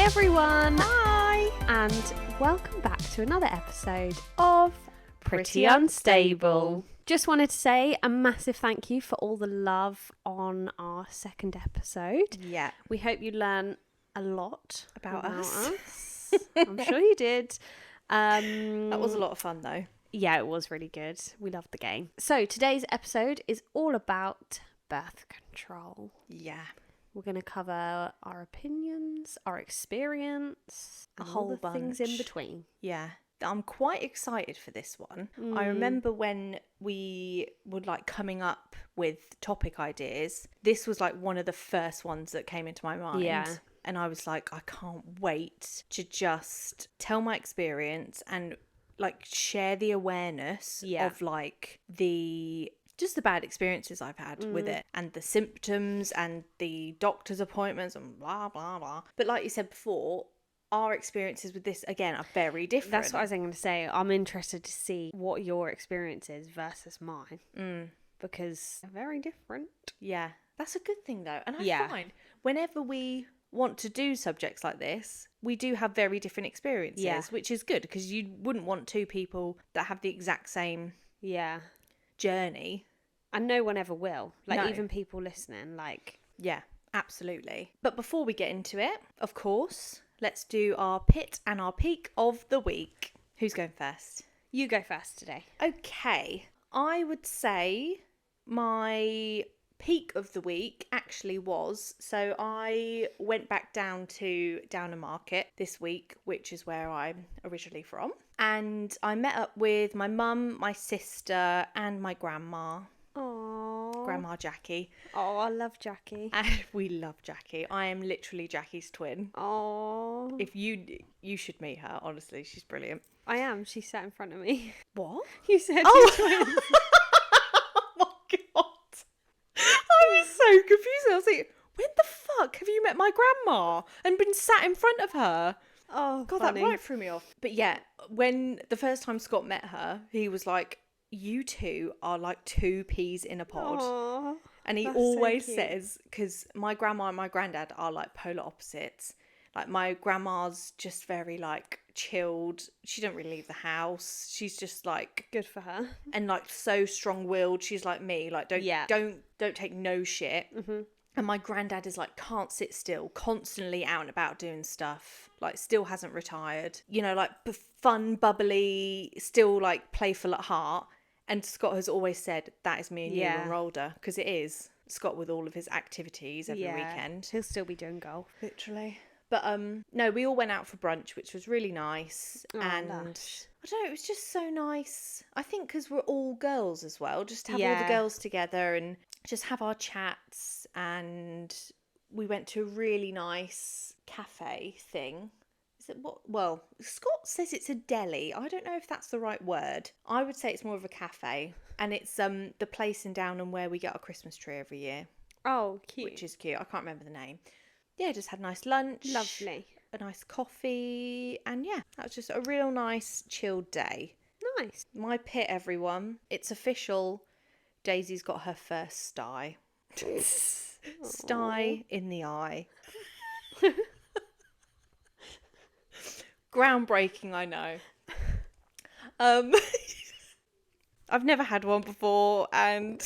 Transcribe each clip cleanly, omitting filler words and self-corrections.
everyone! Hi! And welcome back to another episode of Pretty Unstable. Just wanted to say a massive thank you for all the love on our second episode. Yeah. We hope you learn a lot About us. I'm sure you did. That was a lot of fun though. Yeah, it was really good. We loved the game. So today's episode is all about birth control. Yeah. We're going to cover our opinions, our experience, A and whole all the things in bunch. between. Yeah. I'm quite excited for this one. I remember when we were like coming up with topic ideas, this was like one of the first ones that came into my mind. Yeah. And I was like, I can't wait to just tell my experience and like share the awareness of like the bad experiences I've had with it and the symptoms and the doctor's appointments and blah, blah, blah. But like you said before, our experiences with this, again, are very different. That's what I was going to say. I'm interested to see what your experience is versus mine. Because they're very different. Yeah. That's a good thing though. And I find whenever we want to do subjects like this, we do have very different experiences, which is good because you wouldn't want two people that have the exact same journey. And no one ever will. Like, No. even people listening, like... Yeah, absolutely. But before we get into it, of course, let's do our pit and our peak of the week. Who's going first? You go first today. Okay. I would say my peak of the week actually was, so I went back down to Downham Market this week, which is where I'm originally from. And I met up with my mum, my sister, and my grandma. Aww. Grandma Jackie. Oh, I love Jackie. And we love Jackie. I am literally Jackie's twin. Oh. If you should meet her, honestly, she's brilliant. I am. She sat in front of me. What? You said Oh. you're twins. Oh my god. I was so confused. I was like, when the fuck have you met my grandma and been sat in front of her? Oh, God, funny. that right threw me off. But yeah, when the first time Scott met her, he was like, you two are like two peas in a pod. Aww, and he that's always so cute. says, because my grandma and my granddad are like polar opposites. Like my grandma's just very like chilled. She don't really leave the house. She's just like Good for her. and like so strong-willed. She's like me. Like don't take no shit. Mm-hmm. And my granddad is like can't sit still, constantly out and about doing stuff. Like still hasn't retired. You know, like fun, bubbly, still like playful at heart. And Scott has always said that is me and you when we're older, because it is Scott with all of his activities every weekend. He'll still be doing golf. Literally. But no, we all went out for brunch, which was really nice. Oh, and lush. I don't know, it was just so nice. I think because we're all girls as well, just to have all the girls together and just have our chats. And we went to a really nice cafe thing. Is it what? Well, Scott says it's a deli. I don't know if that's the right word. I would say it's more of a cafe. And it's the place in Downham where we get our Christmas tree every year. Oh, cute. Which is cute. I can't remember the name. Yeah, just had a nice lunch. Lovely. A nice coffee. And yeah, that was just a real nice chilled day. Nice. My pit, everyone. It's official. Daisy's got her first sty. Sty in the eye. Groundbreaking, I know. I've never had one before, and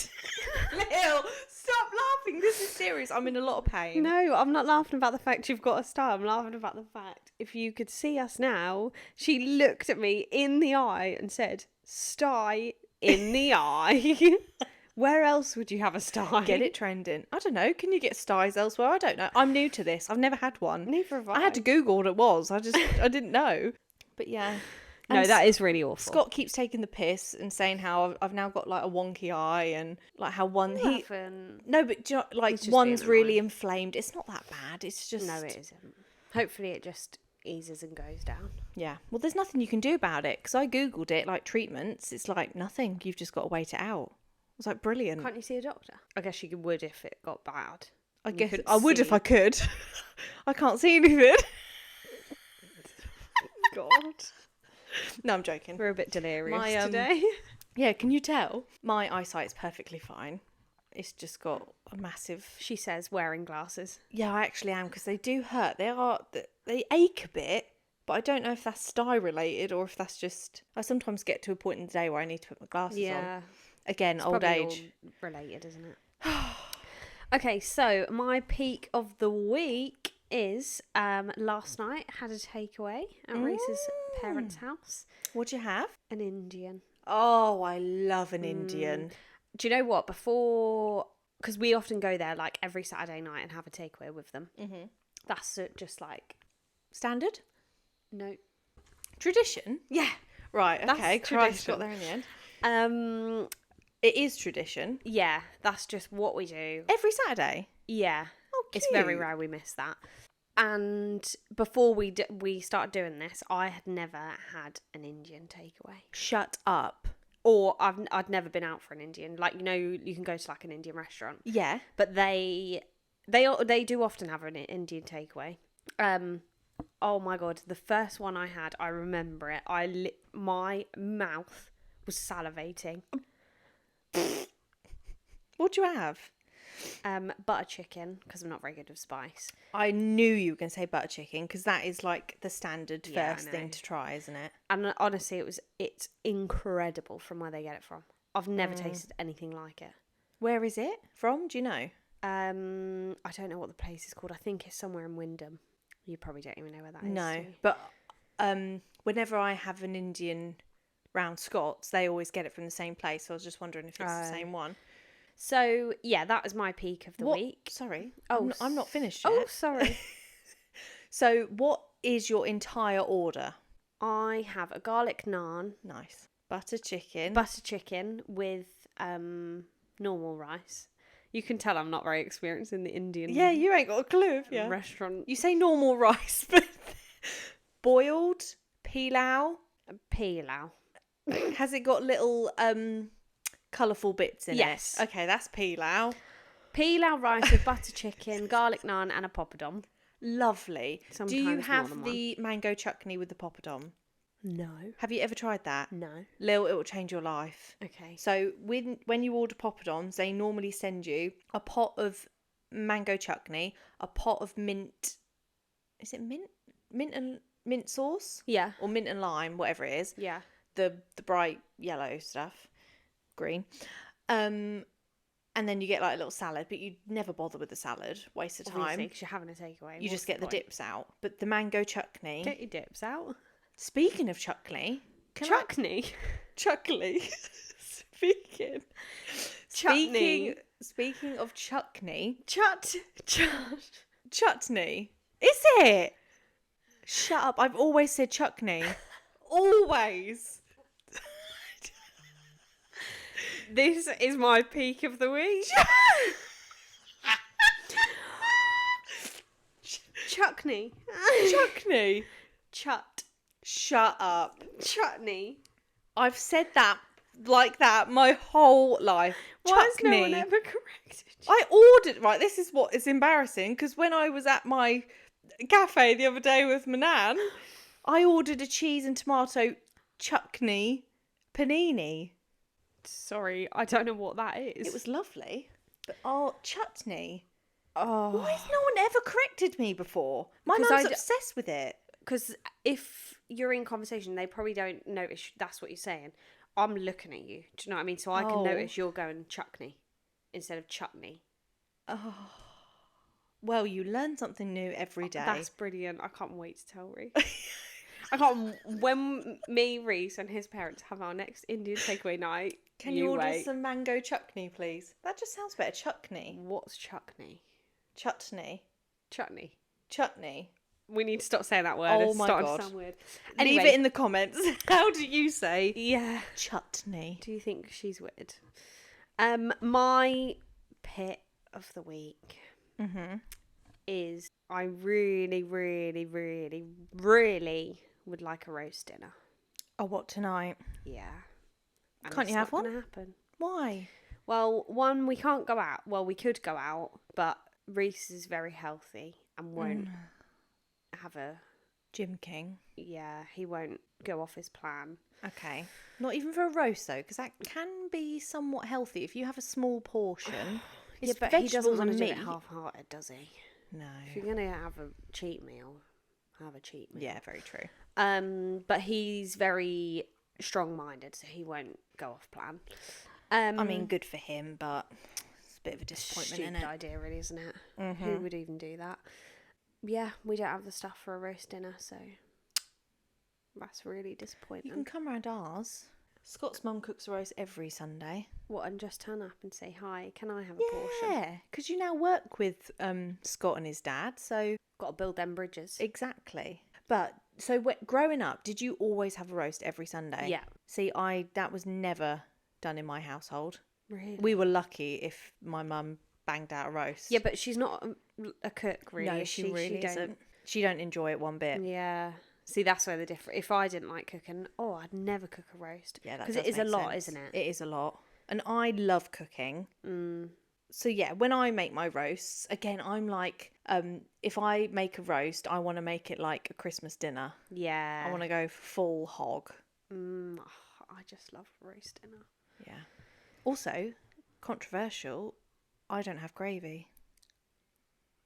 Lil, stop laughing. This is serious. I'm in a lot of pain. No, I'm not laughing about the fact you've got a star. I'm laughing about the fact, if you could see us now, she looked at me in the eye and said, "Sty in the eye." Where else would you have a sty? Get it trending. I don't know. Can you get styes elsewhere? I don't know. I'm new to this. I've never had one. Neither have I had to Google what it was. I didn't know. But yeah. No, And that is really awful. Scott keeps taking the piss and saying how I've now got like a wonky eye and like how one No, but do you know, like one's really inflamed. It's not that bad. It's just No, it isn't. Hopefully it just eases and goes down. Yeah. Well, there's nothing you can do about it because I googled it, like treatments. It's like nothing. You've just got to wait it out. I was like, brilliant. Can't you see a doctor? I guess you would if it got bad. I guess I would if I could. I can't see anything. God. No, I'm joking. We're a bit delirious today. Yeah, can you tell? My eyesight's perfectly fine. It's just got a massive... She says wearing glasses. Yeah, I actually am, because they do hurt. They ache a bit, but I don't know if that's sty related or if that's just... I sometimes get to a point in the day where I need to put my glasses on. Again, it's old probably age. all related, isn't it? Okay, so my peak of the week is last night had a takeaway at Reese's parents' house. What'd you have? An Indian. Oh, I love an Indian. Do you know what? Before, because we often go there like every Saturday night and have a takeaway with them. Mm-hmm. That's just like standard. No tradition. Yeah, right. Okay, that's Christ, tradition. got there in the end. It is tradition. Yeah, that's just what we do every Saturday. Yeah, cute. It's very rare we miss that. And before we started doing this, I had never had an Indian takeaway. Shut up. Or I'd never been out for an Indian. Like, you know, you can go to like an Indian restaurant. Yeah. But they do often have an Indian takeaway. Oh my God, the first one I had, I remember it. My mouth was salivating. What'd you have? Butter chicken, because I'm not very good with spice. I knew you were going to say butter chicken, because that is like the standard first thing to try, isn't it? And honestly, it's incredible from where they get it from. I've never tasted anything like it. Where is it from? Do you know? I don't know what the place is called. I think it's somewhere in Wyndham. You probably don't even know where that is. No, but whenever I have an Indian round Scots, they always get it from the same place. So I was just wondering if it's the same one. So, yeah, that was my peak of the week. Sorry. Oh, I'm not finished yet. Oh, sorry. So, what is your entire order? I have a garlic naan. Nice. Butter chicken. Butter chicken with normal rice. You can tell I'm not very experienced in the Indian Yeah, you ain't got a clue. Restaurant. You say normal rice, but boiled, pilau. Pilau. Has it got little... colourful bits in it? Yes. Okay, that's pilau. Pilau rice with butter chicken, garlic naan and a poppadom. Lovely. Sometimes do you more have than the mango chutney with the poppadom? No. Have you ever tried that? No. Lil, it will change your life. Okay. So when you order poppadoms, they normally send you a pot of mango chutney, a pot of mint. Is it mint? Mint sauce? Yeah. Or mint and lime, whatever it is. Yeah. The bright yellow stuff. Green. And then you get like a little salad, but you never bother with the salad. Waste of time. Because you're having a takeaway. You just get the dips out. But the mango chutney. Get your dips out. Speaking of chutney. Chutney. Chutney. Speaking of chutney. Chutney. Is it? Shut up. I've always said chutney. Always. This is my peak of the week. Chutney. Chutney. Shut up. Chutney. I've said that like that my whole life. Why has Chutney. no one ever corrected you? I ordered, right, this is what is embarrassing, because when I was at my cafe the other day with my nan, I ordered a cheese and tomato chutney panini. Sorry, I don't know what that is. It was lovely. But chutney. Oh. Why has no one ever corrected me before? My mum's obsessed with it. Because if you're in conversation, they probably don't notice that's what you're saying. I'm looking at you. Do you know what I mean? So I can notice you're going chutney instead of chutney. Oh. Well, you learn something new every day. That's brilliant. I can't wait to tell Reese. When me, Reese, and his parents have our next Indian takeaway night. Can you order some mango chutney, please? That just sounds better. Chutney. What's chutney? Chutney. Chutney. We need to stop saying that word. Oh it's my starting God. to sound weird. Leave it in the comments. How do you say? Yeah. Chutney. Do you think she's weird? My pit of the week is I really, really, really, really would like a roast dinner. Oh, what, tonight? Yeah. And Can't you have one? It's not going to happen. Why? Well, one, we can't go out. Well, we could go out, but Reese is very healthy and won't have a Gym King. Yeah, he won't go off his plan. Okay. Not even for a roast, though, because that can be somewhat healthy if you have a small portion. Yeah, It's but he doesn't vegetables want to and do it meat. half-hearted, does he? No. If you're going to have a cheat meal, have a cheat meal. Yeah, very true. But he's very strong-minded, so he won't go off plan. I mean, good for him, but it's a bit of a disappointment, Stupid isn't it? idea, really, isn't it? Mm-hmm. Who would even do that? Yeah, we don't have the stuff for a roast dinner, so that's really disappointing. You can come round ours. Scott's mum cooks a roast every Sunday. What, and just turn up and say, hi, can I have a portion? Yeah, because you now work with Scott and his dad, so... Got to build them bridges. Exactly. But, so growing up, did you always have a roast every Sunday? Yeah. See, that was never done in my household. Really? We were lucky if my mum banged out a roast. Yeah, but she's not a cook, really. No, is she really isn't. She don't enjoy it one bit. Yeah. See, that's where the difference... If I didn't like cooking, I'd never cook a roast. Yeah, that because does it is a make lot, sense. isn't it? It is a lot. And I love cooking. So yeah, when I make my roasts, again, I'm like, if I make a roast, I want to make it like a Christmas dinner. Yeah. I want to go full hog. I just love roast dinner. Yeah. Also, controversial, I don't have gravy.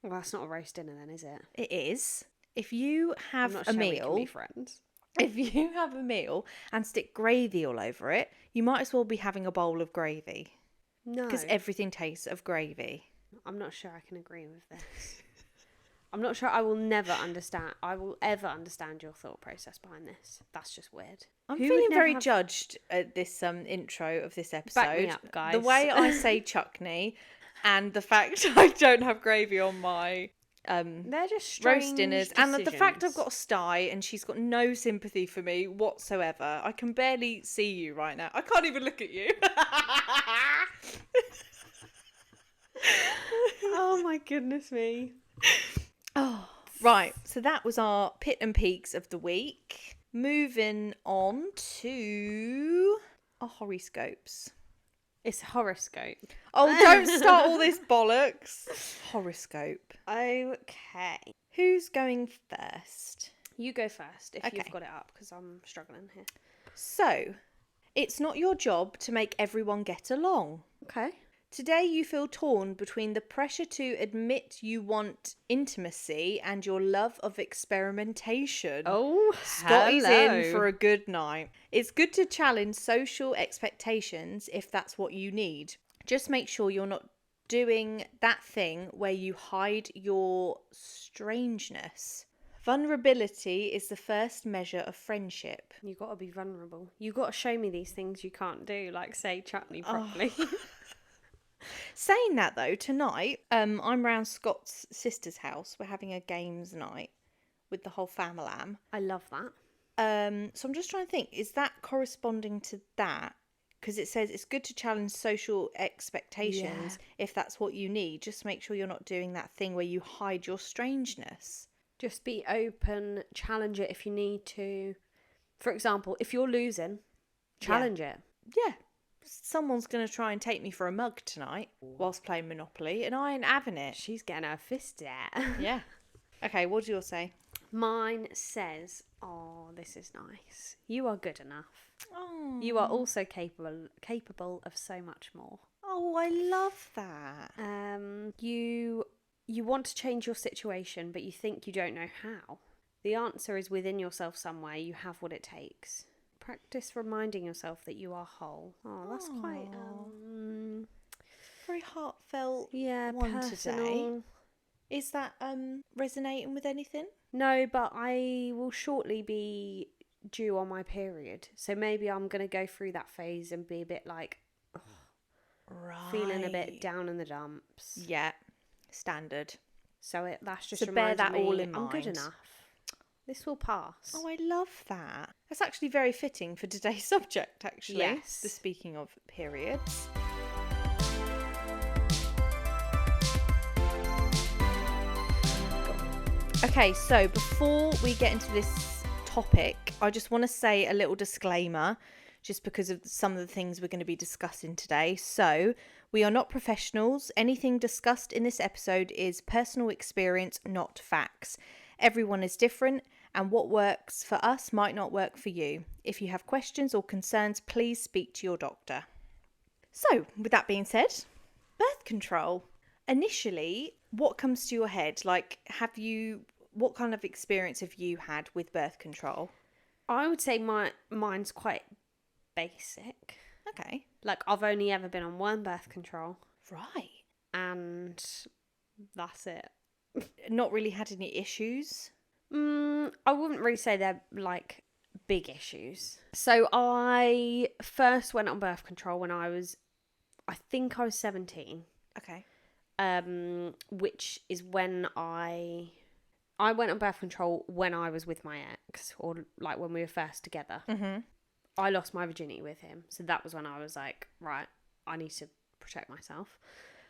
Well, that's not a roast dinner then, is it? It is. If you have I'm not a sure we meal, can be friends. if you have a meal and stick gravy all over it, you might as well be having a bowl of gravy. No. Because everything tastes of gravy. I'm not sure I can agree with this. I'm not sure I will ever understand your thought process behind this. That's just weird. I'm Who feeling would never very have- judged at this intro of this episode. Back me up, guys. The way I say Chutney and the fact I don't have gravy on my They're just roast dinners, and the fact I've decisions. got a sty and she's got no sympathy for me whatsoever. I can barely see you right now. I can't even look at you. Oh my goodness me. Oh, right. So that was our pit and peaks of the week. Moving on to our horoscopes. It's horoscope. Oh, don't start all this bollocks. Horoscope. Okay. Who's going first? You go first if Okay. you've got it up, because I'm struggling here. So, it's not your job to make everyone get along. Okay. Today you feel torn between the pressure to admit you want intimacy and your love of experimentation. Oh, Scotty's in for a good night. It's good to challenge social expectations if that's what you need. Just make sure you're not doing that thing where you hide your strangeness. Vulnerability is the first measure of friendship. You got to be vulnerable. You got to show me these things you can't do, like say chutney properly. Saying that though, tonight I'm round Scott's sister's house. We're having a games night with the whole family. I love that. So I'm just trying to think, is that corresponding to that? Because it says it's good to challenge social expectations if that's what you need. Just make sure you're not doing that thing where you hide your strangeness. Just be open, challenge it if you need to. For example, if you're losing, challenge it. Yeah. Someone's going to try and take me for a mug tonight whilst playing Monopoly, and I ain't having it. She's getting her fist out. Yeah. Okay, what do yours say? Mine says, oh, this is nice. You are good enough. Oh. You are also capable of so much more. Oh, I love that. You want to change your situation, but you think you don't know how. The answer is within yourself somewhere. You have what it takes. Practice reminding yourself that you are whole. Oh, that's quite very heartfelt. one personal. today. Is that resonating with anything? No, but I will shortly be due on my period, so maybe I'm gonna go through that phase and be a bit like feeling a bit down in the dumps. Yeah, standard. So that's just So bear reminded that me all in I'm good mind. enough. This will pass. Oh, I love that. That's actually very fitting for today's subject, actually. Yes. The speaking of periods. Okay, so before we get into this topic, I just want to say a little disclaimer, just because of some of the things we're going to be discussing today. So, we are not professionals. Anything discussed in this episode is personal experience, not facts. Everyone is different, and what works for us might not work for you. If you have questions or concerns, please speak to your doctor. So, with that being said, birth control. Initially, what comes to your head? Like, what kind of experience have you had with birth control? I would say mine's quite basic. Okay. Like, I've only ever been on one birth control. Right. And that's it. Not really had any issues? I wouldn't really say they're, like, big issues. So, I first went on birth control when I think I was 17. Okay. Which is when I went on birth control when I was with my ex, or like when we were first together. Mm-hmm. I lost my virginity with him, so that was when I was like, right, I need to protect myself.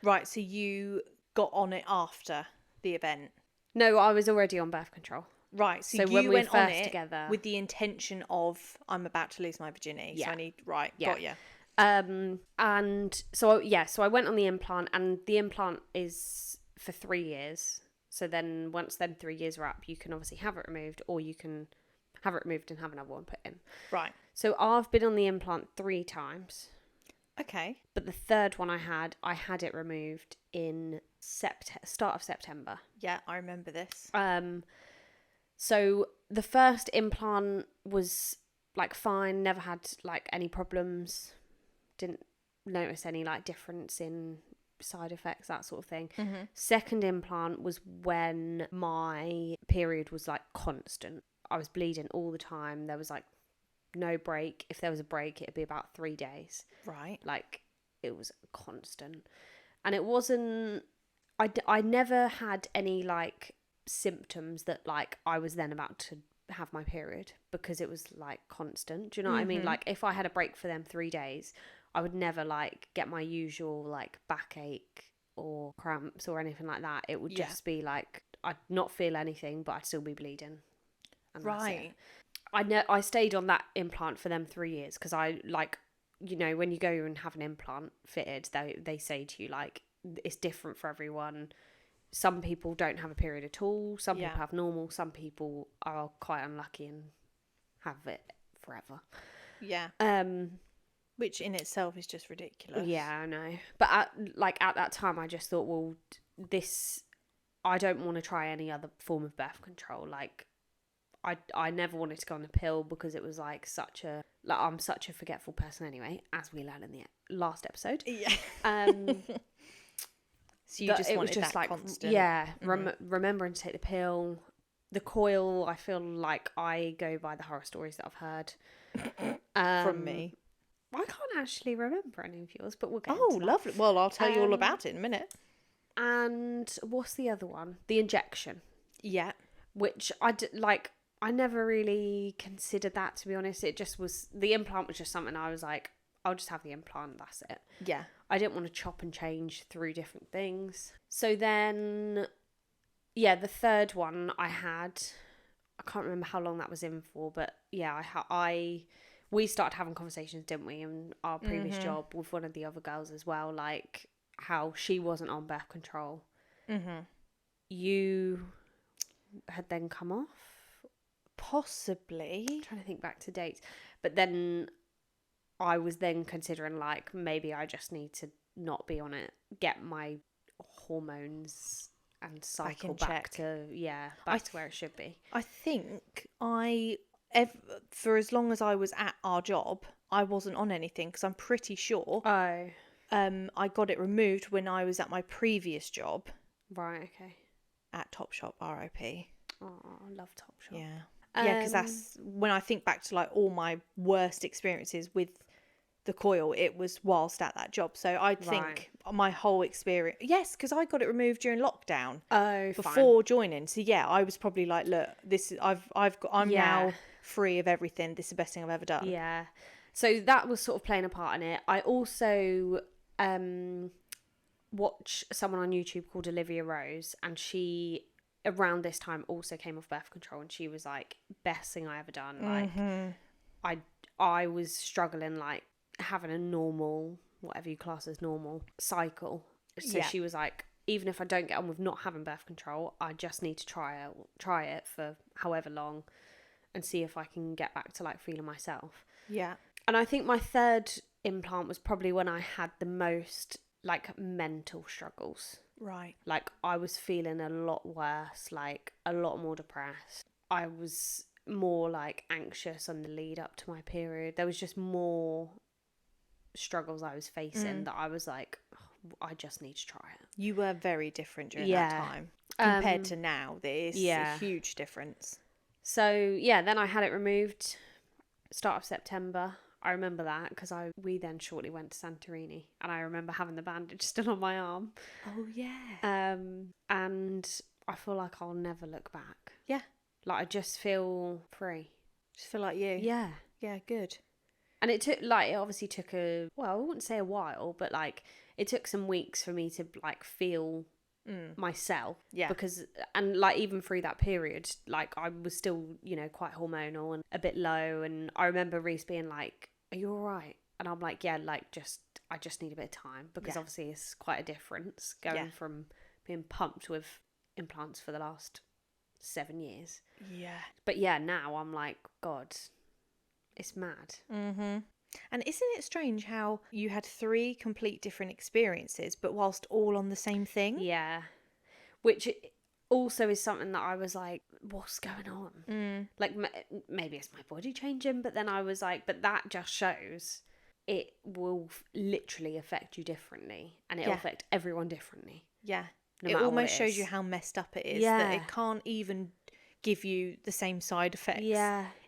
Right, so you got on it after the event? No, I was already on birth control. Right, so when you we went were on first it together with the intention of, I'm about to lose my virginity, so I need, got you. And so I went on the implant, and the implant is for 3 years. So then once 3 years are up, you can obviously have it removed, or you can have it removed and have another one put in. Right. So I've been on the implant 3 times. Okay. But the third one I had it removed in start of September. Yeah, I remember this. So the first implant was like fine, never had like any problems. Didn't notice any like difference in side effects, that sort of thing. Mm-hmm. Second implant was when my period was like constant. I was bleeding all the time. There was like no break. If there was a break, it'd be about 3 days. Right. Like, it was constant. And it wasn't... I never had any, like, symptoms that, like, I was then about to have my period, because it was, like, constant. Do you know what I mean? Like, if I had a break for them 3 days, I would never, like, get my usual, like, backache or cramps or anything like that. It would just be, like, I'd not feel anything, but I'd still be bleeding. And Right. I stayed on that implant for them 3 years, because I, like, you know, when you go and have an implant fitted, they say to you, like, it's different for everyone. Some people don't have a period at all. Some people have normal. Some people are quite unlucky and have it forever. Yeah. Which in itself is just ridiculous. Yeah, I know. But at that time, I just thought, well, I don't want to try any other form of birth control. Like, I never wanted to go on a pill, because it was like I'm such a forgetful person anyway, as we learned in the last episode. Yeah. So you just wanted that like, constant. Yeah, remembering to take the pill. The coil, I feel like I go by the horror stories that I've heard. From me. I can't actually remember any of yours, but we'll get Oh, into that. lovely. Well, I'll tell you all about it in a minute. And what's the other one? The injection. Yeah. Which I never really considered that, to be honest. It just was, the implant was just something I was like, I'll just have the implant, that's it. Yeah. I didn't want to chop and change through different things. So then, yeah, the third one I can't remember how long that was in for, but yeah, we started having conversations, didn't we, in our previous job with one of the other girls as well, like how she wasn't on birth control. Mm-hmm. You had then come off? Possibly. I'm trying to think back to dates. But then I was then considering, like, maybe I just need to not be on it, get my hormones and cycle back to where it should be. I think for as long as I was at our job, I wasn't on anything, because I'm pretty sure I got it removed when I was at my previous job. Right, okay. At Topshop, RIP. Oh, I love Topshop. Yeah. Yeah, because that's when I think back to like all my worst experiences with the coil, it was whilst at that job. So I think my whole experience, yes, because I got it removed during lockdown. Before joining. So yeah, I was probably like, look, this is I'm now free of everything. This is the best thing I've ever done. Yeah. So that was sort of playing a part in it. I also watch someone on YouTube called Olivia Rose, and she around this time also came off birth control, and she was like, best thing I ever done. Like I was struggling, like having a normal, whatever you class as normal, cycle. So she was like, even if I don't get on with not having birth control, I just need to try it for however long and see if I can get back to like feeling myself. Yeah. And I think my third implant was probably when I had the most like mental struggles. Right. Like I was feeling a lot worse, like a lot more depressed. I was more like anxious on the lead up to my period. There was just more struggles I was facing that I was like, oh, I just need to try it. You were very different during that time compared to now. There is a huge difference. So yeah, then I had it removed start of September. I remember that because we then shortly went to Santorini, and I remember having the bandage still on my arm. Oh yeah. And I feel like I'll never look back. Yeah. Like I just feel free. Just feel like you. Yeah. Yeah, good. And it obviously took I wouldn't say a while, but like it took some weeks for me to like feel myself. Yeah. Because, and like even through that period, like I was still, quite hormonal and a bit low. And I remember Reese being like, are you all right? And I'm like, yeah, like I just need a bit of time, because obviously it's quite a difference going from being pumped with implants for the last 7 years. Yeah. But yeah, now I'm like, God, it's mad. Mm-hmm. And isn't it strange how you had 3 complete different experiences, but whilst all on the same thing? Yeah. Which also is something that I was like, what's going on? Like, maybe it's my body changing, but then I was like, but that just shows it will literally affect you differently, and it'll affect everyone differently. Yeah. No it matter almost what it shows is. you how messed up it is, that it can't even give you the same side effects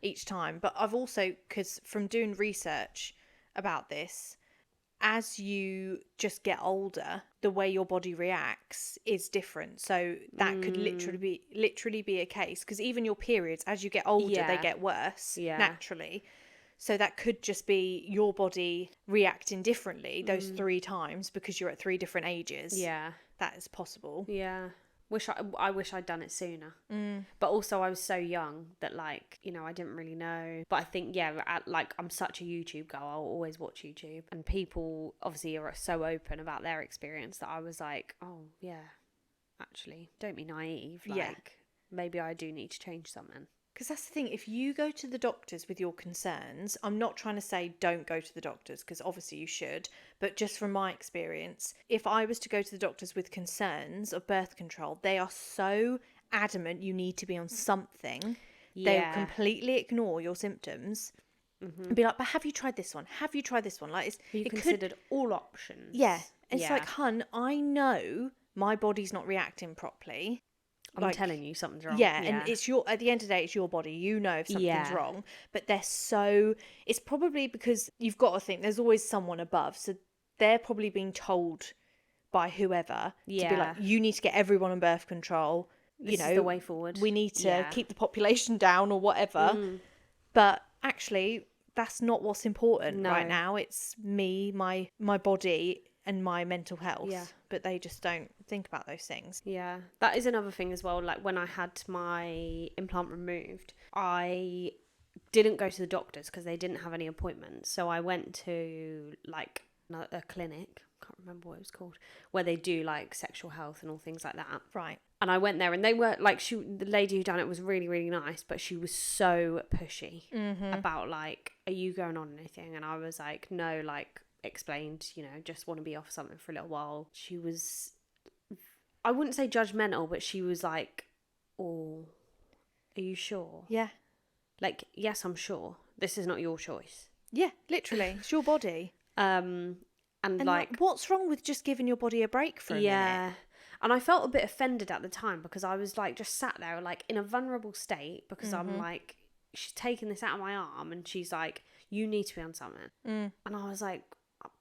each time. But I've also, because from doing research about this, as you just get older, the way your body reacts is different. So that could literally be a case, because even your periods, as you get older, they get worse naturally. So that could just be your body reacting differently those 3 times because you're at 3 different ages. Yeah. That is possible. Yeah. I wish I'd done it sooner. But also I was so young that like, I didn't really know. But I think, I'm such a YouTube girl. I'll always watch YouTube. And people obviously are so open about their experience that I was like, oh yeah, actually, don't be naive. Like, maybe I do need to change something. Because that's the thing, if you go to the doctors with your concerns, I'm not trying to say don't go to the doctors, because obviously you should, but just from my experience, if I was to go to the doctors with concerns of birth control, they are so adamant you need to be on something. They'll completely ignore your symptoms and be like, but have you tried this one? Have you tried this one? Like, You considered all options. Yeah. It's like, hun, I know my body's not reacting properly. I'm telling you something's wrong. Yeah, and it's at the end of the day, it's your body. You know if something's wrong, but it's probably because you've got to think there's always someone above. So they're probably being told by whoever to be like, you need to get everyone on birth control. This is the way forward. We need to keep the population down or whatever. But actually, that's not what's important right now. It's me, my body, and my mental health. But they just don't think about those things. Yeah, that is another thing as well. Like when I had my implant removed, I didn't go to the doctors because they didn't have any appointments. So I went to like a clinic, can't remember what it was called, where they do like sexual health and all things like that. Right. And I went there, and they were like, the lady who done it was really, really nice, but she was so pushy about like, are you going on anything? And I was like, no, like, explained, just want to be off something for a little while. She was, I wouldn't say judgmental, but she was like, oh, are you sure? Yeah. Like, yes, I'm sure. This is not your choice. Yeah, literally. It's your body. And like, what's wrong with just giving your body a break for a minute? And I felt a bit offended at the time because I was like just sat there like in a vulnerable state because I'm like, she's taking this out of my arm and she's like, you need to be on something. And I was like,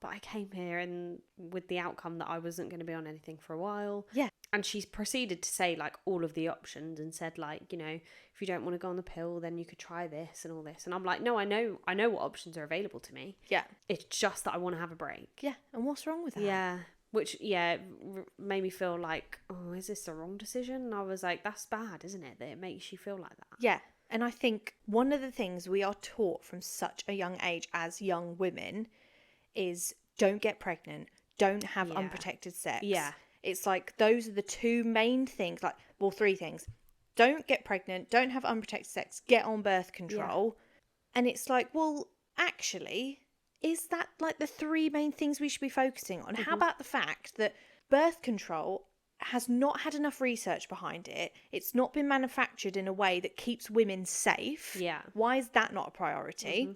but I came here and with the outcome that I wasn't going to be on anything for a while. Yeah. And she's proceeded to say like all of the options and said like, if you don't want to go on the pill, then you could try this and all this. And I'm like, no, I know what options are available to me. Yeah. It's just that I want to have a break. Yeah. And what's wrong with that? Yeah. Which, made me feel like, oh, is this the wrong decision? And I was like, that's bad, isn't it? That it makes you feel like that. Yeah. And I think one of the things we are taught from such a young age as young women is don't get pregnant, don't have unprotected sex. Yeah. It's like those are the two main things, like, well, three things. Don't get pregnant, don't have unprotected sex, get on birth control. And it's like, well, actually, is that like the three main things we should be focusing on? How about the fact that birth control has not had enough research behind it? It's not been manufactured in a way that keeps women safe. Yeah. Why is that not a priority?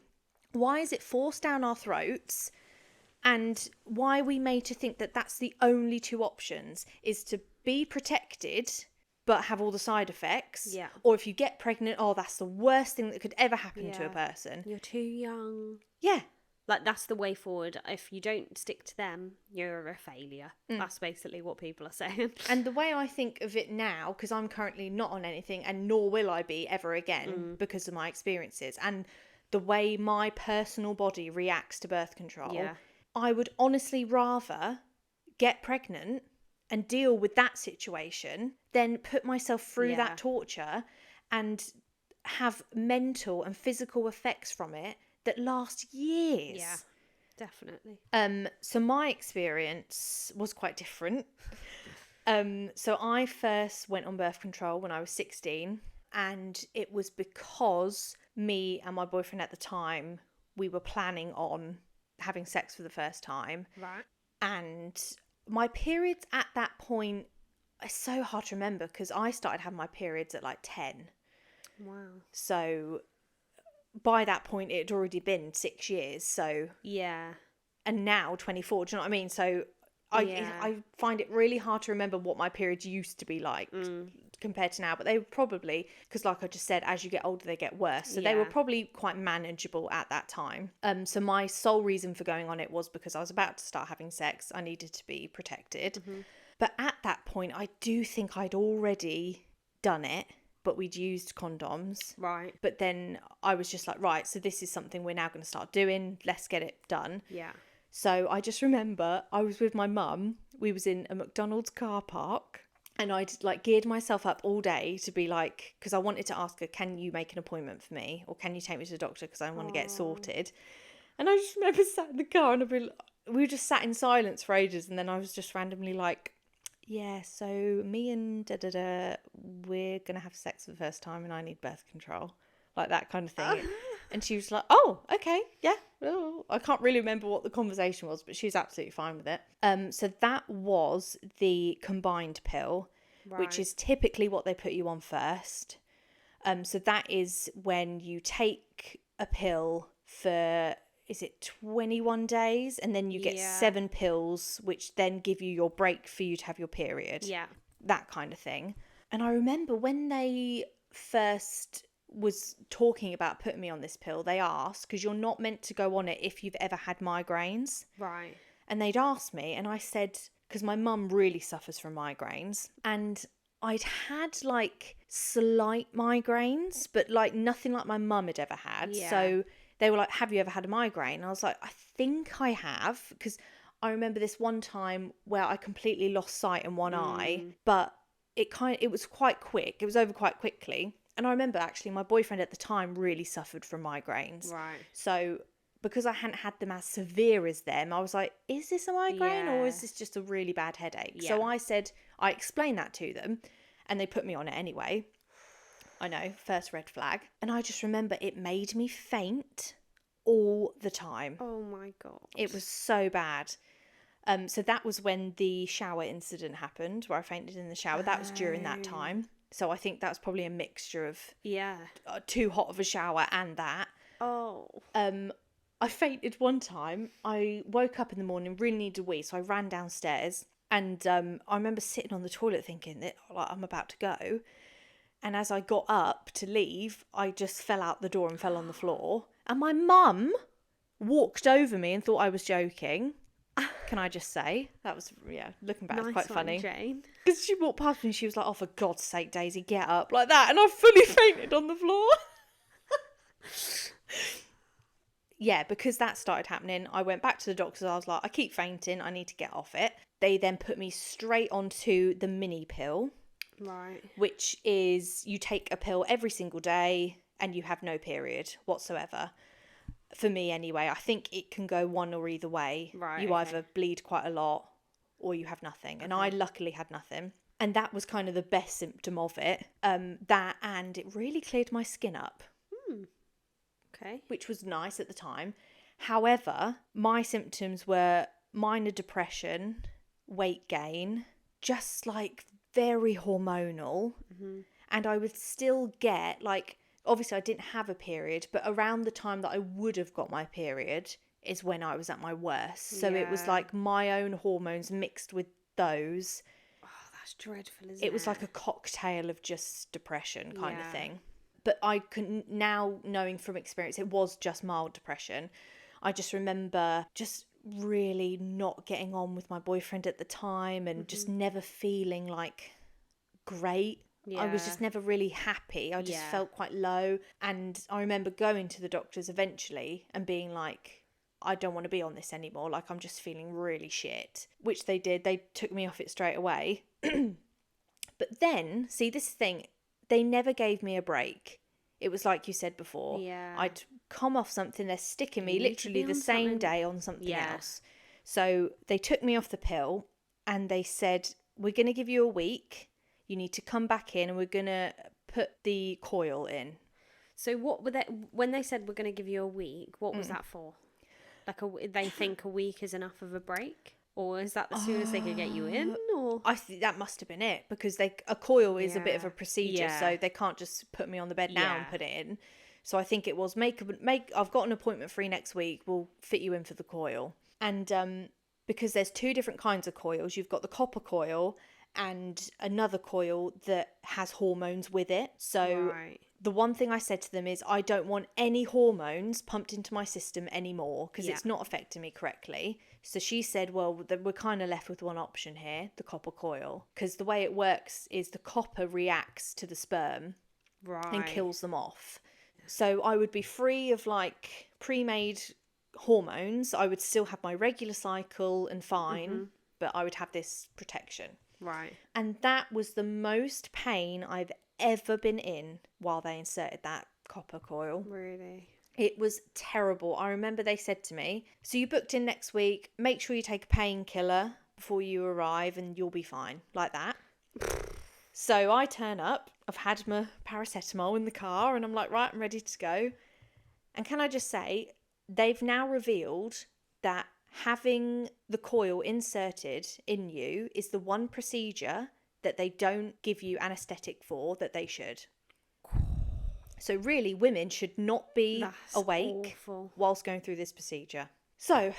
Why is it forced down our throats? And why are we made to think that that's the only two options, is to be protected but have all the side effects? Yeah. Or if you get pregnant, oh, that's the worst thing that could ever happen to a Yeah. person. You're too young. Yeah. Like, that's the way forward. If you don't stick to them, you're a failure. That's basically what people are saying. And the way I think of it now, because I'm currently not on anything, and nor will I be ever again because of my experiences, and the way my personal body reacts to birth control, Yeah. I would honestly rather get pregnant and deal with that situation than put myself through that torture and have mental and physical effects from it that last years. Yeah, definitely. So my experience was quite different. So I first went on birth control when I was 16, and it was because me and my boyfriend at the time, we were planning on having sex for the first time. Right. And my periods at that point are so hard to remember, because I started having my periods at like 10. Wow. So by that point, it had already been 6 years. So, Yeah. and now 24, do you know what I mean? So I find it really hard to remember what my periods used to be like compared to now. But they were probably, because like I just said, as you get older, they get worse. So they were probably quite manageable at that time. So my sole reason for going on it was because I was about to start having sex. I needed to be protected. But at that point, I do think I'd already done it, but we'd used condoms. Right. But then I was just like, right, so this is something we're now going to start doing. Let's get it done. Yeah. So I just remember I was with my mum. We was in a McDonald's car park, and I'd like geared myself up all day to be like, because I wanted to ask her, can you make an appointment for me, or can you take me to the doctor because I want to get sorted? And I just remember sat in the car, and we were just sat in silence for ages, and then I was just randomly like, yeah, so me and da-da-da, we're going to have sex for the first time and I need birth control. Like that kind of thing. And she was like, oh, okay, yeah. Oh. I can't really remember what the conversation was, but she was absolutely fine with it. So that was the combined pill, which is typically what they put you on first. So that is when you take a pill for, is it 21 days? And then you get 7 pills, which then give you your break for you to have your period. Yeah. That kind of thing. And I remember when they first was talking about putting me on this pill, they asked, because you're not meant to go on it if you've ever had migraines. Right. And they'd asked me, and I said, because my mum really suffers from migraines, and I'd had like slight migraines, but like nothing like my mum had ever had. Yeah. So they were like, have you ever had a migraine? And I was like, I think I have, because I remember this one time where I completely lost sight in one eye, but it was quite quick. It was over quite quickly. And I remember actually my boyfriend at the time really suffered from migraines. Right. So because I hadn't had them as severe as them, I was like, is this a migraine or is this just a really bad headache? Yeah. So I explained that to them, and they put me on it anyway. I know, first red flag. And I just remember it made me faint all the time. Oh my God. It was so bad. So that was when the shower incident happened, where I fainted in the shower. That was during that time. So I think that was probably a mixture of too hot of a shower and that. Oh. I fainted one time. I woke up in the morning, really needed a wee, so I ran downstairs. And I remember sitting on the toilet thinking that like, I'm about to go. And as I got up to leave, I just fell out the door and fell on the floor. And my mum walked over me and thought I was joking. Can I just say? That was, looking back, it's quite funny. Jane. Because she walked past me and she was like, oh, for God's sake, Daisy, get up. Like that. And I fully fainted on the floor. Yeah, because that started happening, I went back to the doctors. I was like, I keep fainting. I need to get off it. They then put me straight onto the mini pill. Right. Which is you take a pill every single day and you have no period whatsoever. For me anyway, I think it can go one or either way. Right. You either bleed quite a lot or you have nothing. And I luckily had nothing. And that was kind of the best symptom of it. That, and it really cleared my skin up. Okay. Which was nice at the time. However, my symptoms were minor depression, weight gain, just like very hormonal. And I would still get, like, obviously I didn't have a period, but around the time that I would have got my period is when I was at my worst. So it was like my own hormones mixed with those. Oh, that's dreadful, isn't it? It was like a cocktail of just depression kind of thing. But I can now, knowing from experience, it was just mild depression. I just remember just really not getting on with my boyfriend at the time and just never feeling like great. I was just never really happy. I just felt quite low. And I remember going to the doctors eventually and being like, I don't want to be on this anymore. Like, I'm just feeling really shit. Which they did. They took me off it straight away. But then, see, this thing, they never gave me a break. It was like you said before. Yeah. I'd come off something, they're sticking me You need to literally be the on same something. day on something else. So they took me off the pill and they said, we're going to give you a week. You need to come back in and we're going to put the coil in. So what were they, when they said we're going to give you a week, what was that for? Like, they think a week is enough of a break? Or is that the soonest they could get you in? Or I think that must have been it, because a coil is a bit of a procedure, Yeah. so they can't just put me on the bed now and put it in. So I think it was I've got an appointment free next week. We'll fit you in for the coil. And because there's two different kinds of coils, you've got the copper coil and another coil that has hormones with it. So the one thing I said to them is, I don't want any hormones pumped into my system anymore because it's not affecting me correctly. So she said, well, we're kind of left with one option here, the copper coil, because the way it works is the copper reacts to the sperm and kills them off. So I would be free of like pre-made hormones. I would still have my regular cycle and fine, but I would have this protection. Right. And that was the most pain I've ever been in while they inserted that copper coil. Really? It was terrible. I remember they said to me, so you booked in next week, make sure you take a painkiller before you arrive and you'll be fine. Like that. So I turn up, I've had my paracetamol in the car and I'm like, right, I'm ready to go. And can I just say, they've now revealed that having the coil inserted in you is the one procedure that they don't give you anaesthetic for that they should. So really, women should not be awake whilst going through this procedure. So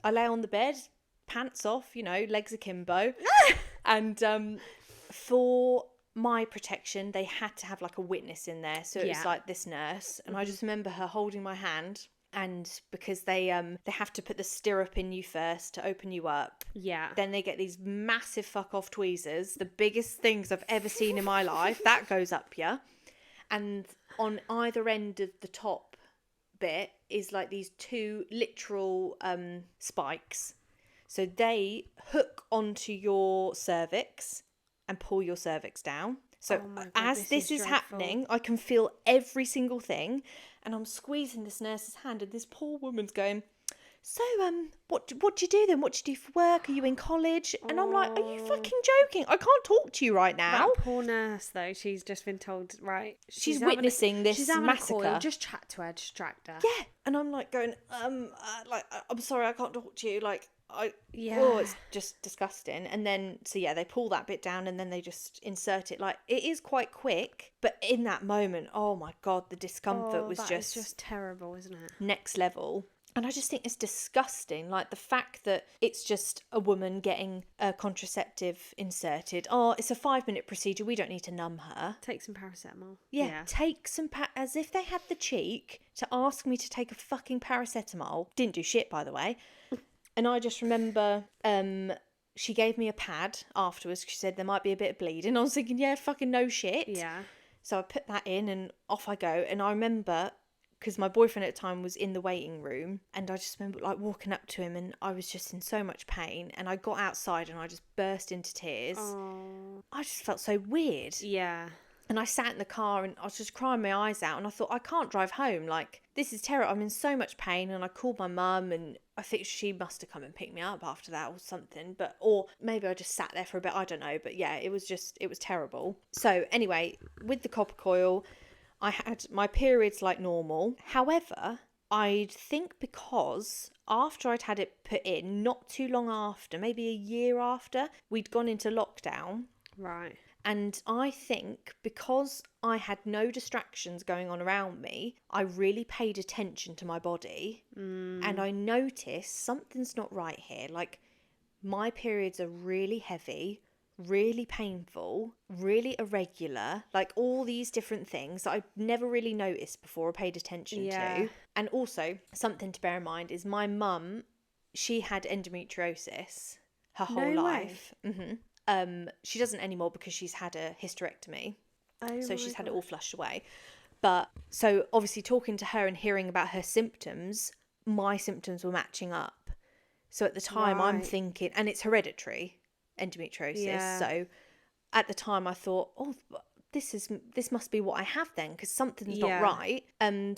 I lay on the bed, pants off, legs akimbo. And for my protection, they had to have like a witness in there. So it was like this nurse. And I just remember her holding my hand. And because they have to put the stirrup in you first to open you up. Yeah. Then they get these massive fuck off tweezers, the biggest things I've ever seen in my life. That goes up you. And on either end of the top bit is like these two literal spikes. So they hook onto your cervix and pull your cervix down. So as this is happening, I can feel every single thing. And I'm squeezing this nurse's hand and this poor woman's going, so what do you do then? What do you do for work? Are you in college? And I'm like, are you fucking joking? I can't talk to you right now. That poor nurse, though, she's just been told, right? She's witnessing this massacre. A coil. Just chat to her, distract her. Yeah. And I'm like going, I'm sorry, I can't talk to you. Like, oh, it's just disgusting. And then, so yeah, they pull that bit down and then they just insert it. Like, it is quite quick, but in that moment, oh my God, the discomfort was just terrible, isn't it? Next level. And I just think it's disgusting, like the fact that it's just a woman getting a contraceptive inserted. Oh, it's a 5-minute procedure. We don't need to numb her. Take some paracetamol. Yeah. Take some, as if they had the cheek to ask me to take a fucking paracetamol. Didn't do shit, by the way. And I just remember she gave me a pad afterwards. She said there might be a bit of bleeding. I was thinking, yeah, fucking no shit. Yeah. So I put that in and off I go. And I remember, because my boyfriend at the time was in the waiting room, and I just remember like walking up to him and I was just in so much pain, and I got outside and I just burst into tears. Oh. I just felt so weird. Yeah. And I sat in the car and I was just crying my eyes out. And I thought, I can't drive home. Like, this is terrible. I'm in so much pain. And I called my mum, and I think she must have come and picked me up after that or something. Or maybe I just sat there for a bit. I don't know. But yeah, it was terrible. So anyway, with the copper coil, I had my periods like normal. However, I think because after I'd had it put in, not too long after, maybe a year after, we'd gone into lockdown. Right. And I think because I had no distractions going on around me, I really paid attention to my body. And I noticed something's not right here. Like, my periods are really heavy, really painful, really irregular, like all these different things that I never really noticed before or paid attention to. And also, something to bear in mind is my mum, she had endometriosis her whole life. She doesn't anymore because she's had a hysterectomy. So she's had it all flushed away. But so obviously talking to her and hearing about her symptoms, my symptoms were matching up. So at the time I'm thinking, and it's hereditary endometriosis. So at the time I thought, oh, this must be what I have then, because something's not right.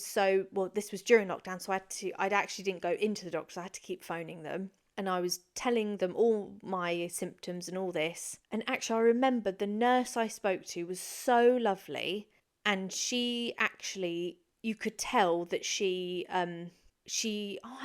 So, well, this was during lockdown, so I actually didn't go into the doctors. I had to keep phoning them. And I was telling them all my symptoms and all this. And actually, I remember the nurse I spoke to was so lovely. And she actually, you could tell that I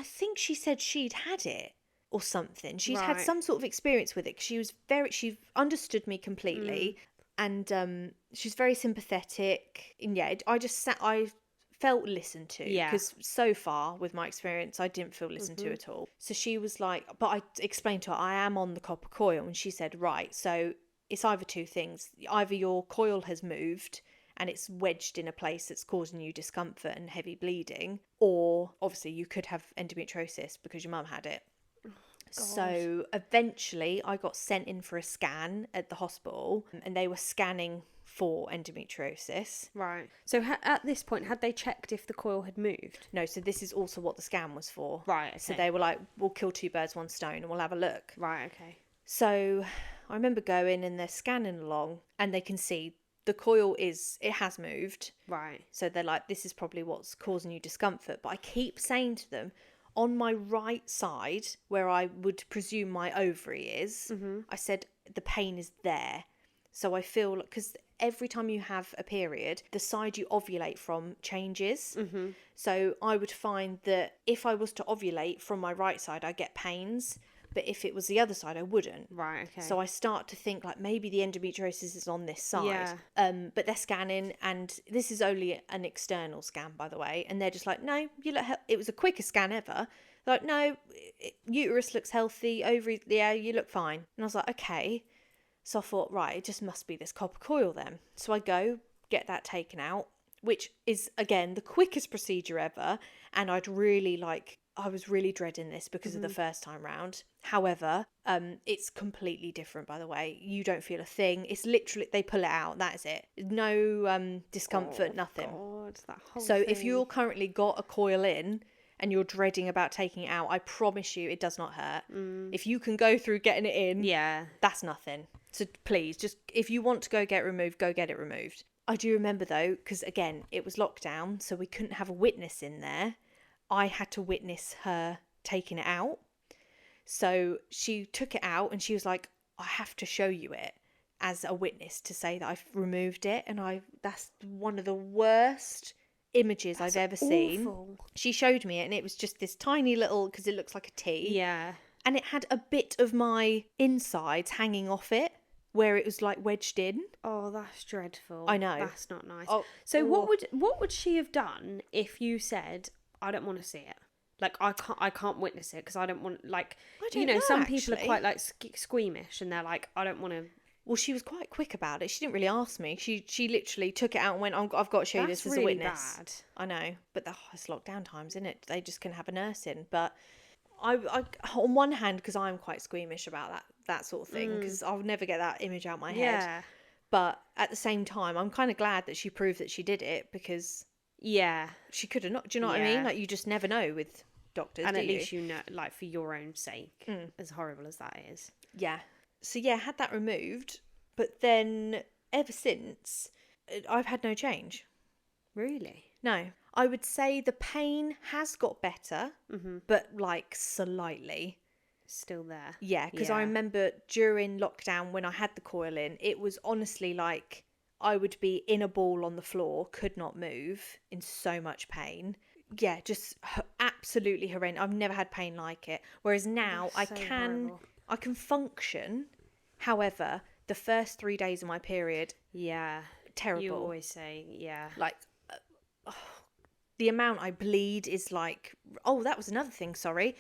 think she said she'd had it or something. She'd had some sort of experience with it. She understood me completely. And she's very sympathetic. And yeah, I felt listened to, because so far with my experience I didn't feel listened to at all. So she was like, but I explained to her I am on the copper coil, and she said, right, so it's either two things: either your coil has moved and it's wedged in a place that's causing you discomfort and heavy bleeding, or obviously you could have endometriosis because your mum had it. So eventually I got sent in for a scan at the hospital, and they were scanning for endometriosis. Right. So at this point, had they checked if the coil had moved? No, so this is also what the scan was for. Right, okay. So they were like, we'll kill two birds, one stone, and we'll have a look. Right, okay. So I remember going, and they're scanning along, and they can see the coil it has moved. Right. So they're like, this is probably what's causing you discomfort. But I keep saying to them, on my right side, where I would presume my ovary is, I said, the pain is there. So I feel like, because every time you have a period, the side you ovulate from changes. So I would find that if I was to ovulate from my right side, I get pains. But if it was the other side, I wouldn't. Right, okay. So I start to think like maybe the endometriosis is on this side. But they're scanning, and this is only an external scan, by the way. And they're just like, no, you look. It was the quickest scan ever. They're like, no, uterus looks healthy. Ovary, yeah, you look fine. And I was like, okay. So I thought, right, it just must be this copper coil then. So I go get that taken out, which is again the quickest procedure ever. And I was really dreading this because of the first time round. However, it's completely different, by the way. You don't feel a thing. It's literally, they pull it out. That's it. No discomfort, nothing. God, that whole so thing. If you're currently got a coil in and you're dreading about taking it out, I promise you it does not hurt. If you can go through getting it in, that's nothing. So please, just if you want to go get it removed, go get it removed. I do remember though, because again, it was lockdown, so we couldn't have a witness in there. I had to witness her taking it out. So she took it out and she was like, I have to show you it as a witness to say that I've removed it. And that's one of the worst images I've ever seen. She showed me it, and it was just this tiny little, because it looks like a T. Yeah. And it had a bit of my insides hanging off it, where it was like wedged in. Oh, that's dreadful. I know. That's not nice. Oh, so what would she have done if you said, I don't want to see it? Like, I can't witness it because I don't want, like, I don't know, some people actually. are quite like squeamish, and they're like, I don't want to. Well, she was quite quick about it. She didn't really ask me. She literally took it out and went, I've got to show you this as a witness. Bad. I know, but it's lockdown times, isn't it? They just can have a nurse in. But I on one hand, because I'm quite squeamish about that sort of thing, because I'll never get that image out my head. Yeah. But at the same time, I'm kind of glad that she proved that she did it, because she could have not. Do you know what I mean? Like, you just never know with doctors, and do at you? least you know, like, for your own sake, as horrible as that is. Yeah. So yeah, had that removed, but then ever since, I've had no change. Really? No. I would say the pain has got better, but like slightly. Still there. Yeah, because I remember during lockdown when I had the coil in, it was honestly like I would be in a ball on the floor, could not move, in so much pain. Yeah, just absolutely horrendous. I've never had pain like it. Whereas now That's so horrible. I can function. However, the first 3 days of my period, Yeah. terrible. You always say, yeah. Like the amount I bleed is like, oh, that was another thing, sorry.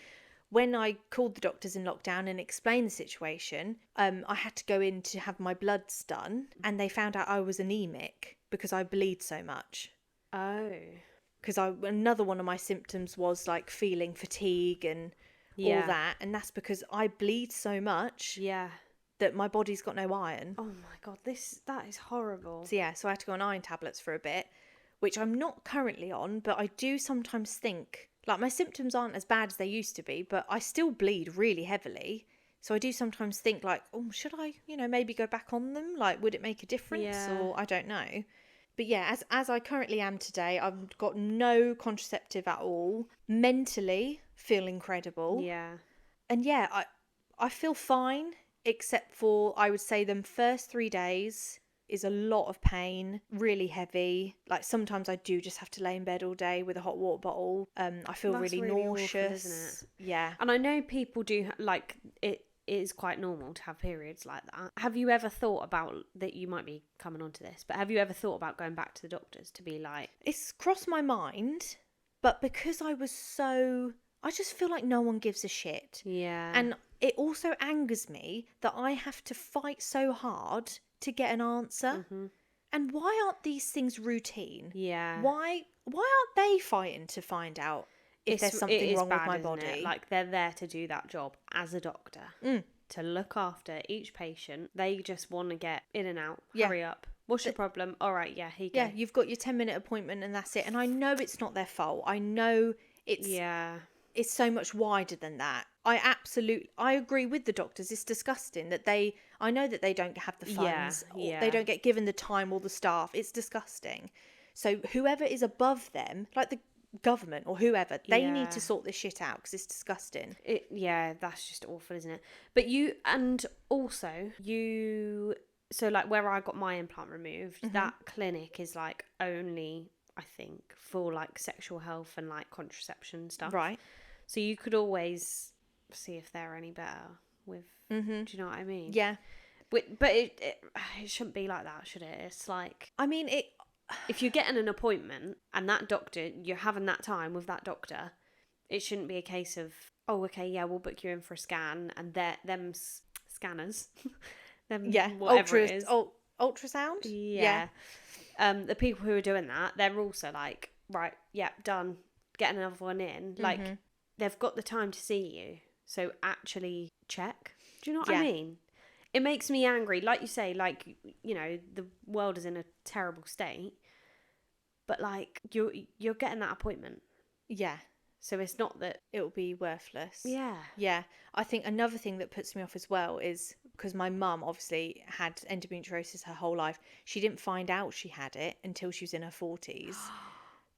When I called the doctors in lockdown and explained the situation, I had to go in to have my bloods done, and they found out I was anemic because I bleed so much. Oh. Because another one of my symptoms was like feeling fatigue and all that, and that's because I bleed so much that my body's got no iron. Oh my God, that is horrible. So yeah, so I had to go on iron tablets for a bit, which I'm not currently on, but I do sometimes think, like, my symptoms aren't as bad as they used to be, but I still bleed really heavily. So I do sometimes think, like, oh, should I, maybe go back on them? Like, would it make a difference? Yeah. Or I don't know. But yeah, as I currently am today, I've got no contraceptive at all. Mentally, feel incredible. Yeah. And yeah, I feel fine, except for, I would say, them first 3 days is a lot of pain, really heavy. Like, sometimes I do just have to lay in bed all day with a hot water bottle. I feel That's really really nauseous. awful, isn't it? Yeah. And I know people do, like, it is quite normal to have periods like that. Have you ever thought about, that you might be coming onto this, but have you ever thought about going back to the doctors to be like... It's crossed my mind, but because I just feel like no one gives a shit. Yeah. And it also angers me that I have to fight so hard to get an answer. And why aren't these things routine? Yeah. Why aren't they fighting to find out if there's something wrong with my body? Like, they're there to do that job as a doctor, to look after each patient. They just want to get in and out. Hurry up. What's your problem? All right, yeah, here you go. Yeah, you've got your 10-minute appointment and that's it. And I know it's not their fault. I know it's so much wider than that. I agree with the doctors. It's disgusting that I know that they don't have the funds. Or they don't get given the time or the staff. It's disgusting. So whoever is above them, like the government or whoever, they need to sort this shit out because it's disgusting. That's just awful, isn't it? But so like where I got my implant removed, that clinic is like only, I think, for like sexual health and like contraception stuff. Right. So you could always see if they're any better with, do you know what I mean? Yeah. But it shouldn't be like that, should it? It's like, I mean, if you're getting an appointment and that doctor, you're having that time with that doctor, it shouldn't be a case of, oh, okay, yeah, we'll book you in for a scan, and them scanners, whatever it is. Ultrasound? Yeah. The people who are doing that, they're also like, right, yeah, done, get another one in. Like, they've got the time to see you, so actually check. Do you know what I mean? It makes me angry. Like you say, like, the world is in a terrible state, but like you're getting that appointment. Yeah. So it's not that it'll be worthless. Yeah. Yeah. I think another thing that puts me off as well is because my mum obviously had endometriosis her whole life. She didn't find out she had it until she was in her 40s.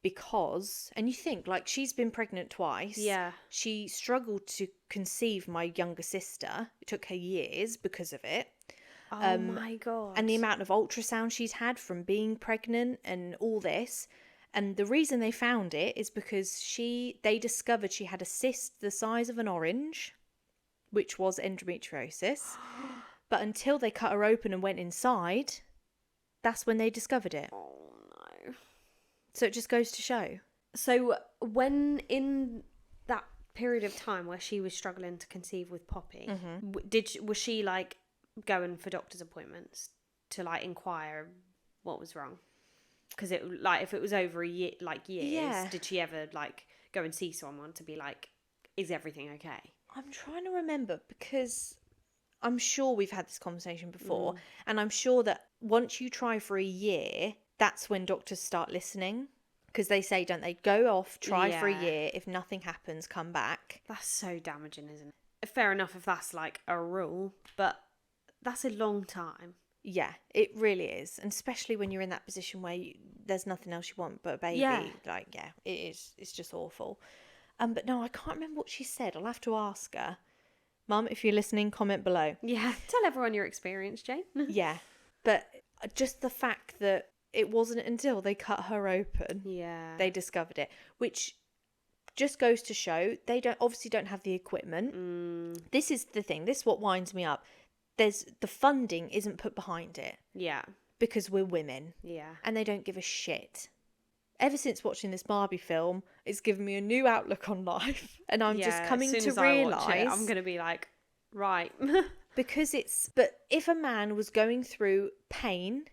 Because, and you think, like, she's been pregnant twice. Yeah. She struggled to conceive my younger sister. It took her years because of it. Oh my God. And the amount of ultrasound she's had from being pregnant and all this. And the reason they found it is because they discovered she had a cyst the size of an orange, which was endometriosis. But until they cut her open and went inside, that's when they discovered it. Oh no. So it just goes to show. So when in that period of time where she was struggling to conceive with Poppy, was she like going for doctor's appointments to like inquire what was wrong? Because it, like, if it was over a year, like years, did she ever like go and see someone to be like, is everything okay? I'm trying to remember because I'm sure we've had this conversation before, and I'm sure that once you try for a year, that's when doctors start listening. Because they say, don't they, go off, try for a year, if nothing happens, come back. That's so damaging, isn't it? Fair enough if that's like a rule, but that's a long time. Yeah, it really is. And especially when you're in that position where there's nothing else you want but a baby. Yeah. Like, yeah, it is. It's just awful. But no, I can't remember what she said. I'll have to ask her. Mum, if you're listening, comment below. Yeah, tell everyone your experience, Jane. Yeah, but just the fact that it wasn't until they cut her open they discovered it, which just goes to show they don't have the equipment. This is the thing. This is what winds me up. The funding isn't put behind it. Yeah. Because we're women. Yeah. And they don't give a shit. Ever since watching this Barbie film, it's given me a new outlook on life. And I'm just coming to realise... I'm going to be like, right. Because but if a man was going through pain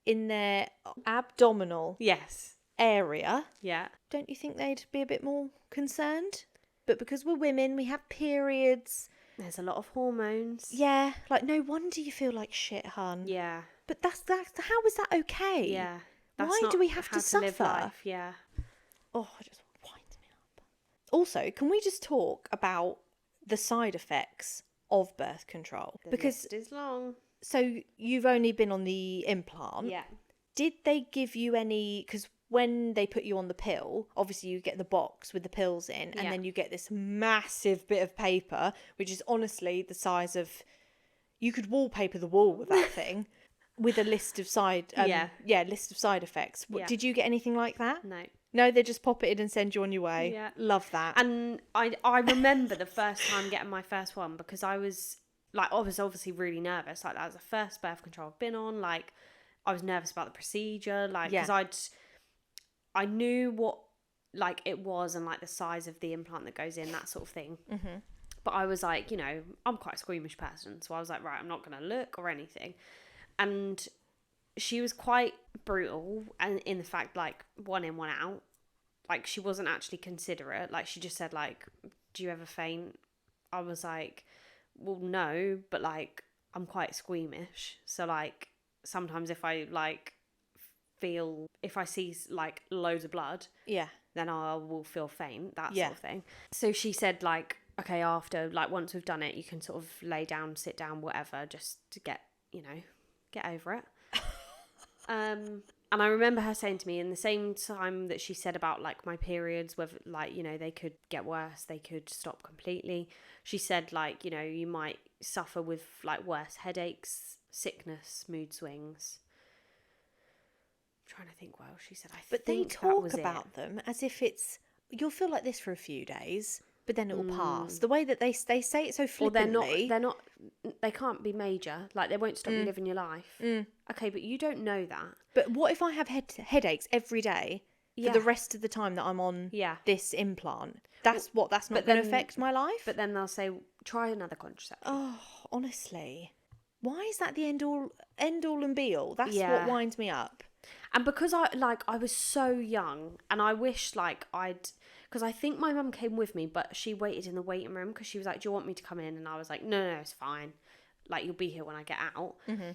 in their abdominal area, don't you think they'd be a bit more concerned? But because we're women, we have periods. There's a lot of hormones. Yeah, like no wonder you feel like shit, hun. Yeah. But that's how is that okay? Yeah. Why do we have to suffer? Live life. Yeah. Oh, it just winds me up. Also, can we just talk about the side effects of birth control? Because it is long. So you've only been on the implant. Yeah. Did they give you any? Because when they put you on the pill, obviously you get the box with the pills in, and then you get this massive bit of paper, which is honestly the size of... You could wallpaper the wall with that thing, with a list of side effects. Yeah. Did you get anything like that? No, they just pop it in and send you on your way. Yeah. Love that. And I remember the first time getting my first one, because I was obviously really nervous. Like, that was the first birth control I've been on. Like, I was nervous about the procedure. Like, because I knew what, like, it was and, like, the size of the implant that goes in, that sort of thing. Mm-hmm. But I was like, you know, I'm quite a squeamish person. So I was like, right, I'm not going to look or anything. And she was quite brutal, and in the fact, like, one in, one out. Like, she wasn't actually considerate. Like, she just said, like, do you ever faint? I was like, well, no, but, like, I'm quite squeamish. So, like, sometimes if I, like, if I see, like, loads of blood, then I will feel faint, that sort of thing. So she said, like, okay, after, like, once we've done it, you can sort of lay down, sit down, whatever, just to get over it. And I remember her saying to me, in the same time that she said about, like, my periods, whether, like, you know, they could get worse, they could stop completely. She said, like, you know, you might suffer with, like, worse headaches, sickness, mood swings. I'm trying to think what else she said. But they talk about them as if you'll feel like this for a few days, but then it will pass. The way that they say it so flippantly. Well, they can't be major. Like, they won't stop you living your life. Okay, but you don't know that. But what if I have headaches every day for the rest of the time that I'm on this implant? That's not going to affect my life? But then they'll say, try another contraception. Oh, honestly. Why is that the end all and be all? That's what winds me up. And because I was so young, and I wish, like, because I think my mum came with me, but she waited in the waiting room because she was like, do you want me to come in? And I was like, no, it's fine. Like, you'll be here when I get out. Mm-hmm.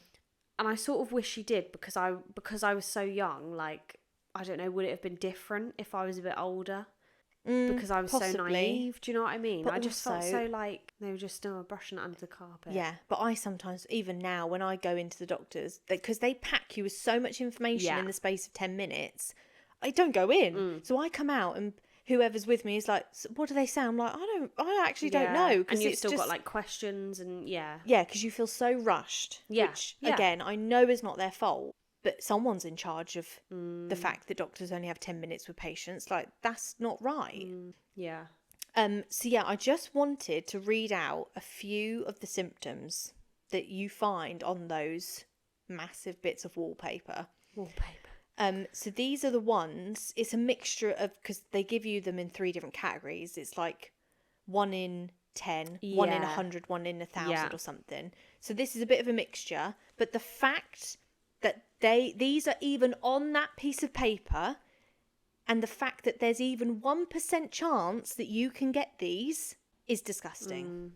And I sort of wish she did, because I was so young. Like, I don't know, would it have been different if I was a bit older? Because I was possibly so naive. Do you know what I mean? But I just felt so like they were just brushing it under the carpet. Yeah, but I sometimes, even now, when I go into the doctors, because they pack you with so much information in the space of 10 minutes, I don't go in. So I come out and whoever's with me is like, what do they say? I'm like, I actually don't know. And you've still got, like, questions and Yeah, because you feel so rushed. Yeah. Which, again, I know is not their fault. But someone's in charge of the fact that doctors only have 10 minutes with patients. Like, that's not right. Yeah. So, yeah, I just wanted to read out a few of the symptoms that you find on those massive bits of wallpaper. So these are the ones. It's a mixture of... Because they give you them in 3 different categories. It's like 1 in 10, 1 in 100, 1 in 1,000 or something. So this is a bit of a mixture. But the fact... that these are even on that piece of paper, and the fact that there's even 1% chance that you can get these is disgusting.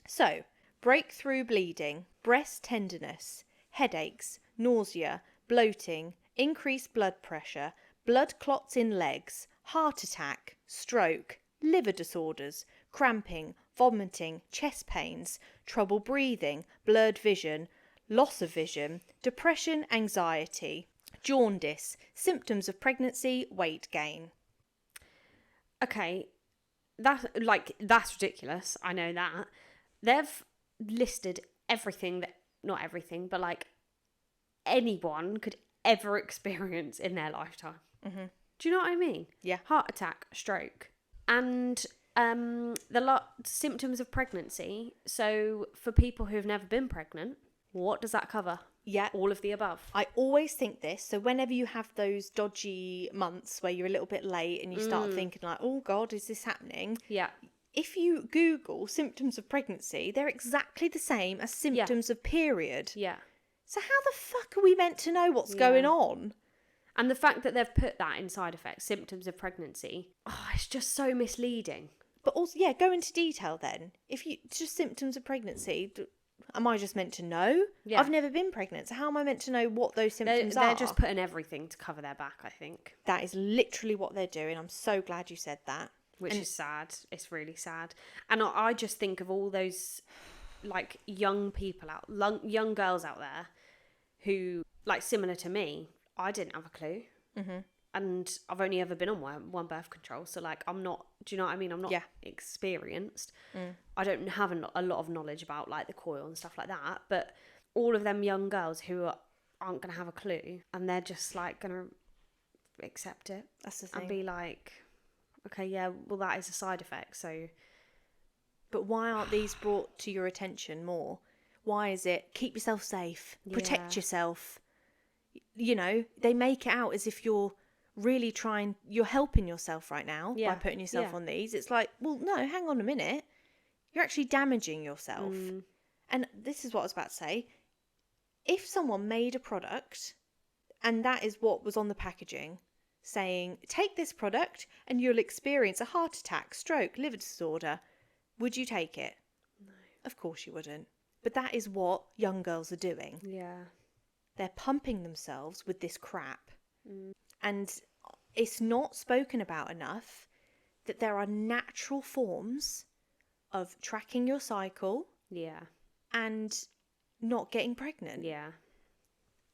So, breakthrough bleeding, breast tenderness, headaches, nausea, bloating, increased blood pressure, blood clots in legs, heart attack, stroke, liver disorders, cramping, vomiting, chest pains, trouble breathing, blurred vision, loss of vision, depression, anxiety, jaundice, symptoms of pregnancy, weight gain. Okay, that's ridiculous. I know that. They've listed everything that, not everything, but like anyone could ever experience in their lifetime. Mm-hmm. Do you know what I mean? Yeah. Heart attack, stroke, and symptoms of pregnancy. So for people who have never been pregnant, what does that cover? Yeah. All of the above. I always think this. So whenever you have those dodgy months where you're a little bit late and you start thinking like, oh God, is this happening? Yeah. If you Google symptoms of pregnancy, they're exactly the same as symptoms of period. Yeah. So how the fuck are we meant to know what's going on? And the fact that they've put that in side effects, symptoms of pregnancy, it's just so misleading. But also, go into detail then. If you just symptoms of pregnancy, am I just meant to know? Yeah. I've never been pregnant, so how am I meant to know what those symptoms are? They're just putting everything to cover their back, I think. That is literally what they're doing. I'm so glad you said that. Which is sad. It's really sad. And I just think of all those like young people young girls out there who, like, similar to me, I didn't have a clue. Mm-hmm. And I've only ever been on one birth control. So, like, I'm not, do you know what I mean? I'm not experienced. I don't have a lot of knowledge about, like, the coil and stuff like that. But all of them young girls who aren't going to have a clue, and they're just, like, going to accept it. That's the thing. And be like, okay, yeah, well, that is a side effect, so... But why aren't these brought to your attention more? Why is it, keep yourself safe, protect yourself? You know, they make it out as if you're really you're helping yourself right now by putting yourself on these. It's like, well, no, hang on a minute. You're actually damaging yourself. And this is what I was about to say. If someone made a product, and that is what was on the packaging, saying, take this product and you'll experience a heart attack, stroke, liver disorder, would you take it? No. Of course you wouldn't. But that is what young girls are doing. Yeah. They're pumping themselves with this crap. And it's not spoken about enough that there are natural forms of tracking your cycle. Yeah. And not getting pregnant. Yeah.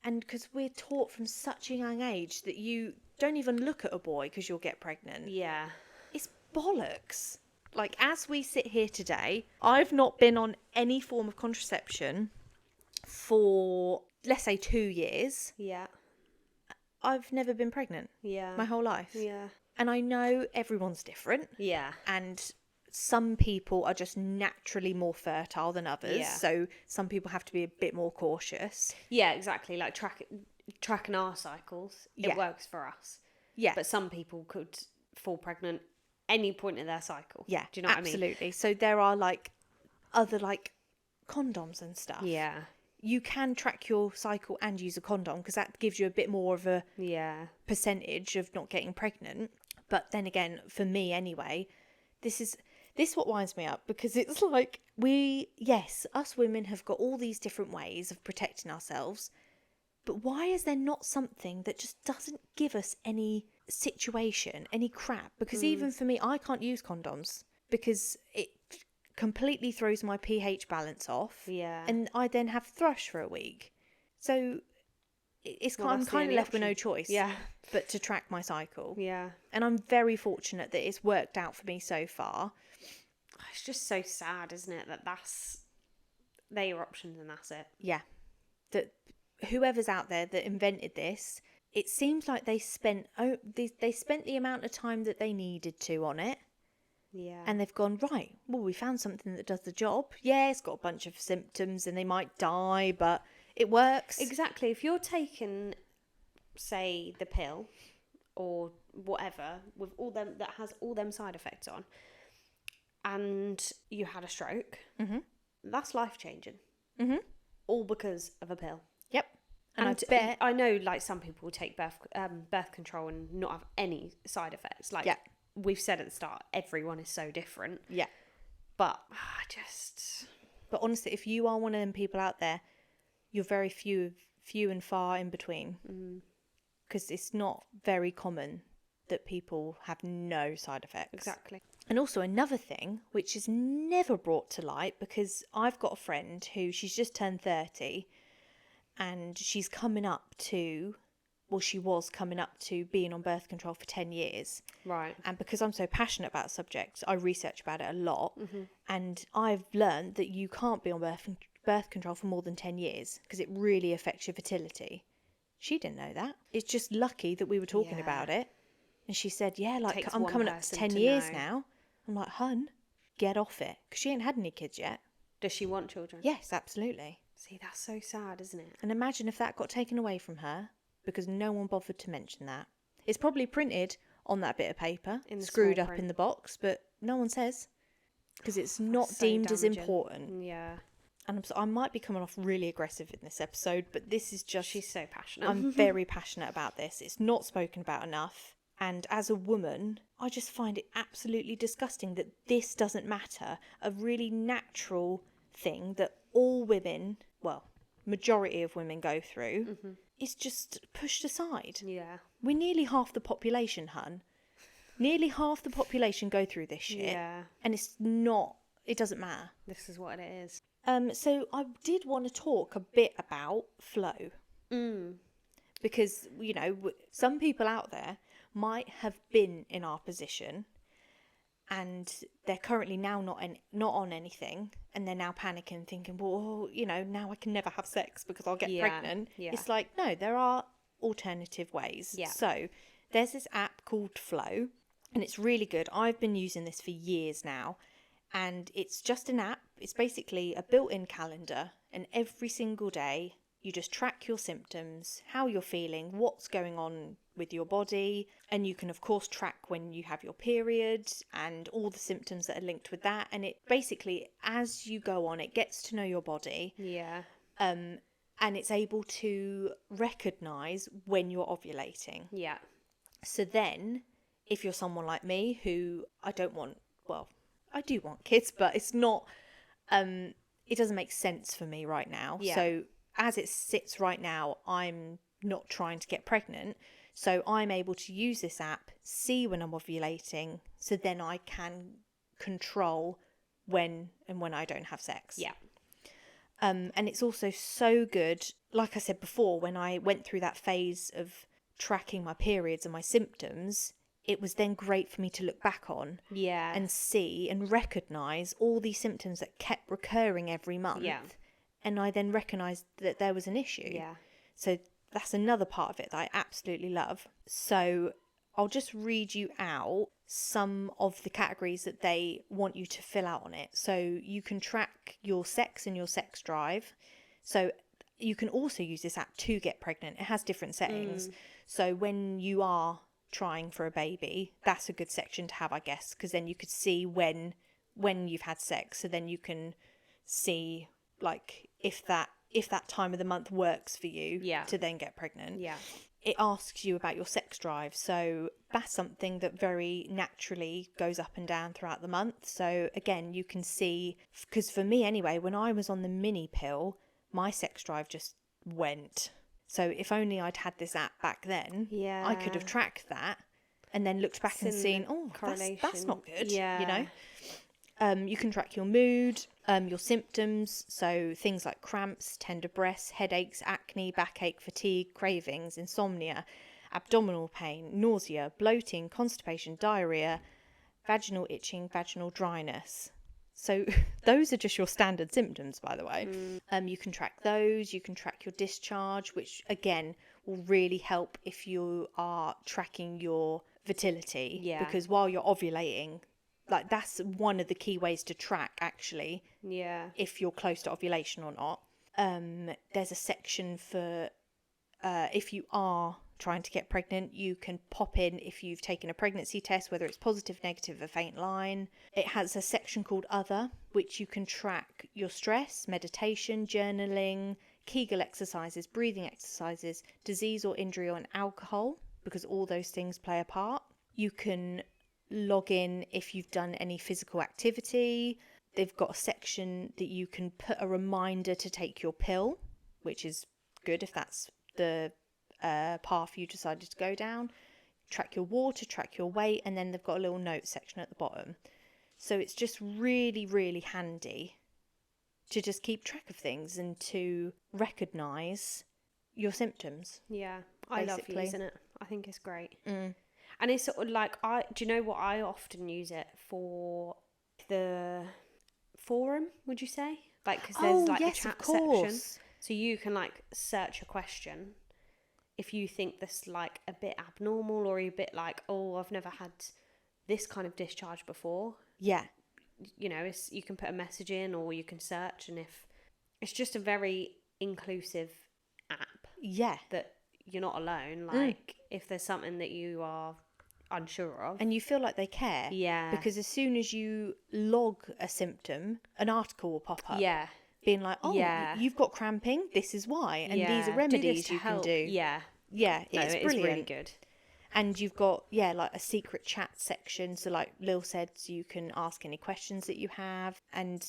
And because we're taught from such a young age that you don't even look at a boy because you'll get pregnant. Yeah. It's bollocks. Like, as we sit here today, I've not been on any form of contraception for, let's say, 2 years. Yeah. I've never been pregnant. Yeah. My whole life. Yeah. And I know everyone's different. Yeah. And some people are just naturally more fertile than others. Yeah. So some people have to be a bit more cautious. Yeah, exactly. Like tracking our cycles, it works for us. Yeah. But some people could fall pregnant any point in their cycle. Yeah. Do you know what I mean? Absolutely. So there are like other like condoms and stuff. Yeah. You can track your cycle and use a condom because that gives you a bit more of a percentage of not getting pregnant. But then again, for me anyway, this what winds me up, because it's like us women have got all these different ways of protecting ourselves, but why is there not something that just doesn't give us any situation, any crap? Because even for me, I can't use condoms because it completely throws my pH balance off. Yeah. And I then have thrush for a week. So I'm kind of left with no choice. Yeah. But to track my cycle. Yeah. And I'm very fortunate that it's worked out for me so far. It's just so sad, isn't it? They're your options and that's it. Yeah. That whoever's out there that invented this, it seems like they spent the amount of time that they needed to on it. Yeah. And they've gone, right, well, we found something that does the job. Yeah, it's got a bunch of symptoms and they might die, but it works. Exactly. If you're taking, say, the pill or whatever with all them that has all them side effects on, and you had a stroke, that's life-changing. All because of a pill. Yep. And I know, like, some people will take birth control and not have any side effects. Like, we've said at the start, everyone is so different. Yeah. But But honestly, if you are one of them people out there, you're very few and far in between. Because it's not very common that people have no side effects. Exactly. And also another thing, which is never brought to light, because I've got a friend who, she's just turned 30, and she's coming up to, well, she was coming up to being on birth control for 10 years. Right. And because I'm so passionate about the subject, I research about it a lot. And I've learned that you can't be on birth control for more than 10 years because it really affects your fertility. She didn't know that. It's just lucky that we were talking about it. And she said, yeah, like, Takes I'm one coming up to person 10 to years know. now. I'm like, hun, get off it. Because she ain't had any kids yet. Does she want children? Yes, absolutely. See, that's so sad, isn't it? And imagine if that got taken away from her because no one bothered to mention that. It's probably printed on that bit of paper, In the screwed small up print. in the box, but no one says because it's not So deemed as damaging. important. Yeah. And I might be coming off really aggressive in this episode, but this is just... She's so passionate. I'm very passionate about this. It's not spoken about enough. And as a woman, I just find it absolutely disgusting that this doesn't matter. A really natural thing that all women, well, majority of women go through, is just pushed aside. Yeah. We're nearly half the population, hun. Nearly half the population go through this shit. Yeah. And it's not, it doesn't matter. This is what it is. So I did want to talk a bit about flow. Because, you know, some people out there might have been in our position and they're currently now not on anything, and they're now panicking, thinking, well, you know, now I can never have sex because I'll get pregnant. Yeah. It's like, no, there are alternative ways. Yeah. So there's this app called Flow, and it's really good. I've been using this for years now, and it's just an app. It's basically a built-in calendar, and every single day you just track your symptoms, how you're feeling, what's going on with your body, and you can of course track when you have your period and all the symptoms that are linked with that. And it basically, as you go on, it gets to know your body. Yeah. And it's able to recognize when you're ovulating. Yeah. So then, if you're someone like me who I do want kids, but it's not, it doesn't make sense for me right now. Yeah. So as it sits right now, I'm not trying to get pregnant. So I'm able to use this app, see when I'm ovulating, so then I can control when I don't have sex. Yeah. And it's also so good, like I said before, when I went through that phase of tracking my periods and my symptoms, it was then great for me to look back on Yeah. and see and recognise all these symptoms that kept recurring every month. Yeah. And I then recognised that there was an issue. Yeah. So that's another part of it that I absolutely love. So I'll just read you out some of the categories that they want you to fill out on it. So you can track your sex and your sex drive. So you can also use this app to get pregnant. It has different settings. So when you are trying for a baby, that's a good section to have, I guess, because then you could see when you've had sex. So then you can see, like, if that time of the month works for you to then get pregnant. Yeah. It asks you about your sex drive. So that's something that very naturally goes up and down throughout the month. So again, you can see, because for me anyway, when I was on the mini pill, my sex drive just went. So if only I'd had this app back then, I could have tracked that and then looked back and seen, that's not good. Yeah. You know? You can track your mood, your symptoms, so things like cramps, tender breasts, headaches, acne, backache, fatigue, cravings, insomnia, abdominal pain, nausea, bloating, constipation, diarrhea, vaginal itching, vaginal dryness. So those are just your standard symptoms, by the way. You can track those. You can track your discharge, which again will really help if you are tracking your fertility. Yeah. Because while you're ovulating, like, that's one of the key ways to track, actually, if you're close to ovulation or not. There's a section for if you are trying to get pregnant, you can pop in if you've taken a pregnancy test, whether it's positive, negative, a faint line. It has a section called Other, which you can track your stress, meditation, journaling, Kegel exercises, breathing exercises, disease or injury, or alcohol, because all those things play a part. You can log in if you've done any physical activity. They've got a section that you can put a reminder to take your pill, which is good if that's the path you decided to go down. Track your water, track your weight, and then they've got a little note section at the bottom. So it's just really, really handy to just keep track of things and to recognise your symptoms. Yeah, I love Basically. using it. I think it's great. And it's sort of like, do you know what, I often use it for the forum, would you say? Like, because there's like a chat section, so you can like search a question if you think this like a bit abnormal, or you're a bit like, oh, I've never had this kind of discharge before. Yeah. You know, you can put a message in, or you can search, and if it's just a very inclusive app. Yeah. That you're not alone. Like, if there's something that you are unsure of, and you feel like they care. Yeah. Because as soon as you log a symptom, an article will pop up. Yeah. Being like, oh, Yeah. you've got cramping, this is why. And these are remedies you can do. Yeah. Yeah, No, it's it brilliant. is really good. And you've got, like a secret chat section. So like Lil said, so you can ask any questions that you have. And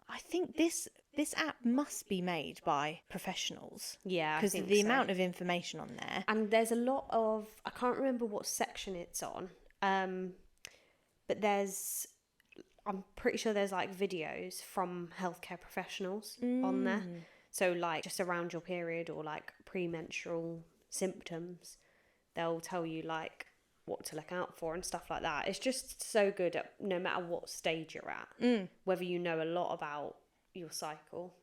I think this app must be made by professionals. Yeah, because of the amount of information on there. And there's a lot of, I can't remember what section it's on, but I'm pretty sure there's like videos from healthcare professionals on there. So like just around your period, or like premenstrual symptoms, they'll tell you like what to look out for and stuff like that. It's just so good at no matter what stage you're at, whether you know a lot about your cycle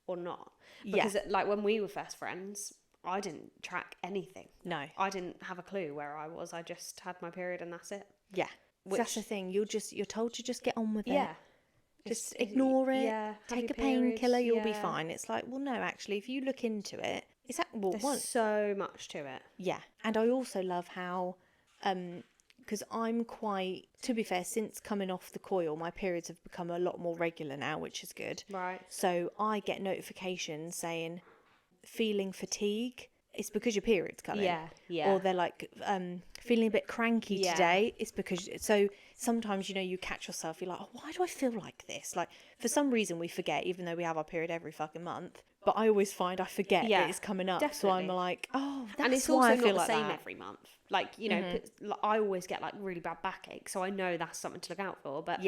or not. Because like when we were first friends, I didn't track anything. No. I didn't have a clue where I was. I just had my period and that's it. Yeah. That's the thing. You're told to just get on with it. Yeah. Just ignore it. Yeah. Take a painkiller, you'll be fine. It's like, well, no, actually, if you look into it, there's so much to it. Yeah. And I also love how, because I'm quite, to be fair, since coming off the coil, my periods have become a lot more regular now, which is good. Right. So I get notifications saying, feeling fatigue. It's because your period's coming. Yeah, yeah. Or they're like, feeling a bit cranky today. It's because, so sometimes, you catch yourself, you're like, oh, why do I feel like this? Like, for some reason we forget, even though we have our period every fucking month. But I always find I forget that it's coming up. Definitely. So I'm like, oh, that's and it's why also I feel not like the same that. every month. Like, I always get like really bad backache, so I know that's something to look out for. But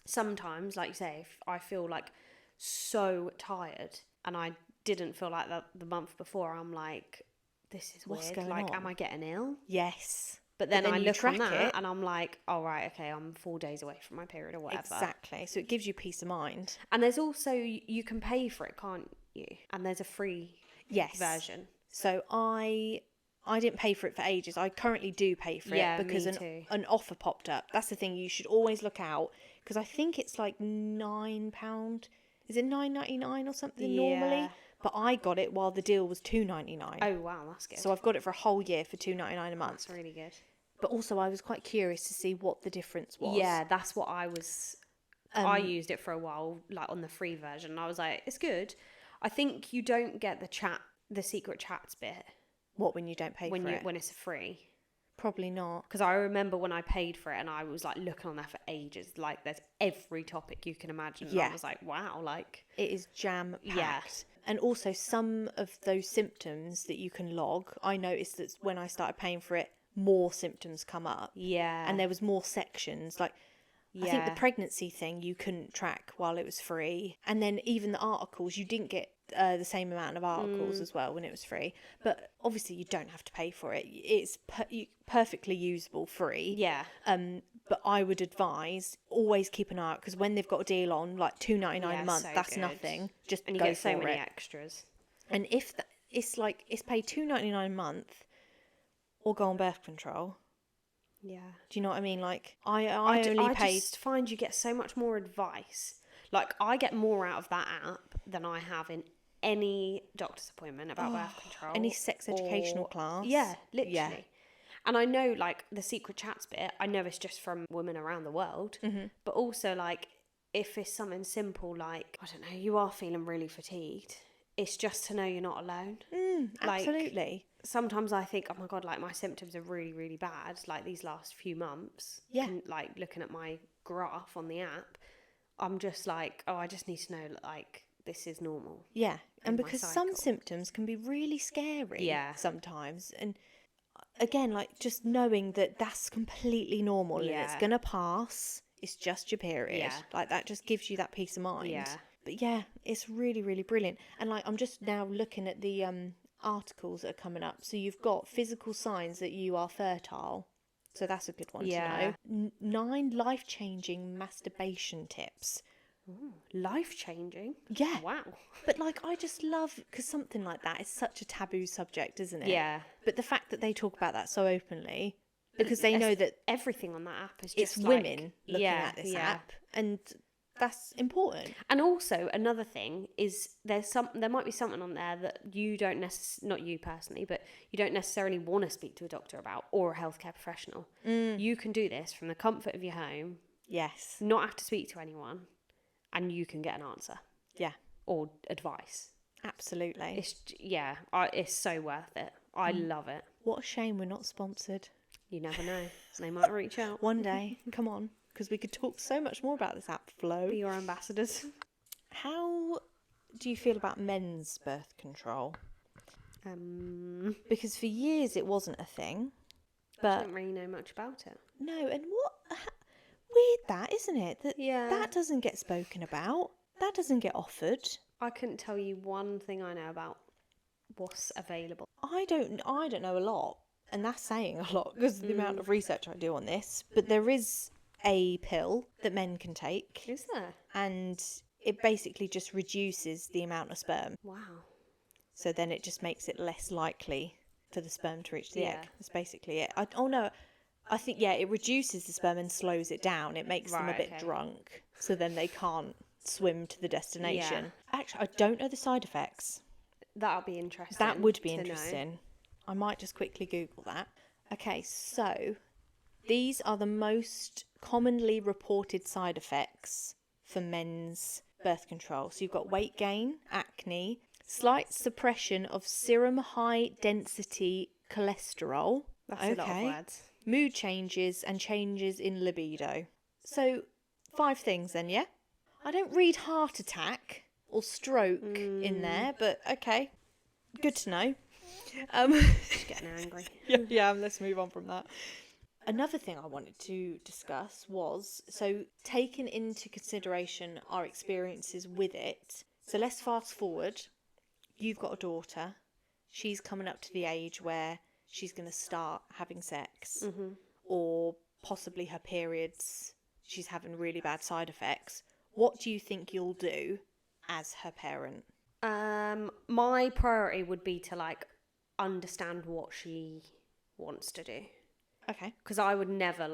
sometimes, like you say, if I feel like so tired and I didn't feel like that the month before, I'm like, this is What's weird. going like, on? am I getting ill? Yes. But then I you look on track that it. and I'm like, oh, right, okay, I'm 4 days away from my period or whatever. Exactly. So it gives you peace of mind. And there's also, you can pay for it, can't you? And there's a free version. So I didn't pay for it for ages. I currently do pay for it because an offer popped up. That's the thing. You should always look out, because I think it's like £9. Is it $9.99 or something normally? But I got it while the deal was $2.99. Oh wow, that's good. So I've got it for a whole year for $2.99 a month. That's really good. But also I was quite curious to see what the difference was. Yeah, that's what I was. I used it for a while, like on the free version. And I was like, it's good. I think you don't get the secret chats bit. What, when you don't pay for it? When it's free? Probably not. Because I remember when I paid for it and I was like looking on there for ages. Like there's every topic you can imagine. And I was like, wow, like it is jam-packed. Yeah. And also some of those symptoms that you can log, I noticed that when I started paying for it, more symptoms come up. Yeah. And there was more sections. Like, I think the pregnancy thing you couldn't track while it was free. And then even the articles, you didn't get the same amount of articles as well when it was free. But obviously you don't have to pay for it. It's perfectly usable free. Yeah. But I would advise always keep an eye out, because when they've got a deal on like $2.99 a month, so that's good. nothing. Just and you go get so for many it. extras. And if it's paid $2.99 a month, or go on birth control. Yeah. Do you know what I mean? Like I just find you get so much more advice. Like I get more out of that app than I have in any doctor's appointment about birth control. Any sex educational class. Yeah, literally. Yeah. And I know like the secret chats bit, I know it's just from women around the world. Mm-hmm. But also like if it's something simple like, I don't know, you are feeling really fatigued, it's just to know you're not alone. Absolutely. Sometimes I think, oh my God, like my symptoms are really, really bad. Like these last few months. Yeah. And, like looking at my graph on the app, I'm just like, oh, I just need to know like this is normal. Yeah. And because some symptoms can be really scary sometimes. And again, like just knowing that that's completely normal and it's going to pass. It's just your period. Yeah. Like that just gives you that peace of mind. Yeah. But yeah, it's really, really brilliant. And like I'm just now looking at the articles that are coming up. So you've got physical signs that you are fertile. So that's a good one to know. 9 life-changing masturbation tips. Life-changing? Yeah. Wow. But like, I just love, because something like that is such a taboo subject, isn't it? Yeah. But the fact that they talk about that so openly, because they know that everything on that app is it's just women looking at this app, and that's important. And also another thing is there might be something on there that you don't not you personally, but you don't necessarily want to speak to a doctor about, or a healthcare professional. You can do this from the comfort of your home. Yes. Not have to speak to anyone, and you can get an answer. Yeah. Or advice. Absolutely. It's so worth it. I love it. What a shame we're not sponsored. You never know. They might reach out. One day. Come on. Because we could talk so much more about this app, Flo. Be your ambassadors. How do you feel about men's birth control? Because for years it wasn't a thing. But I don't really know much about it. No, and weird that, isn't it? That doesn't get spoken about. That doesn't get offered. I couldn't tell you one thing I know about what's available. I don't know a lot, and that's saying a lot because of the amount of research I do on this. But there is a pill that men can take. Is there? And it basically just reduces the amount of sperm. Wow. So then it just makes it less likely for the sperm to reach the egg. That's basically it. I think, it reduces the sperm and slows it down. It makes them a bit drunk. So then they can't swim to the destination. Yeah. Actually, I don't know the side effects. That'll be interesting. That would be interesting. I might just quickly Google that. Okay, so these are the most commonly reported side effects for men's birth control. So you've got weight gain, acne, slight suppression of serum high density cholesterol. That's a lot of words. Mood changes and changes in libido. So 5 things then, yeah? I don't read heart attack or stroke in there, but okay. Good to know. Just getting angry. Yeah, let's move on from that. Another thing I wanted to discuss was, so taking into consideration our experiences with it. So let's fast forward. You've got a daughter. She's coming up to the age where she's going to start having sex, or possibly her periods, she's having really bad side effects. What do you think you'll do as her parent? My priority would be to understand what she wants to do. Okay. Because I would never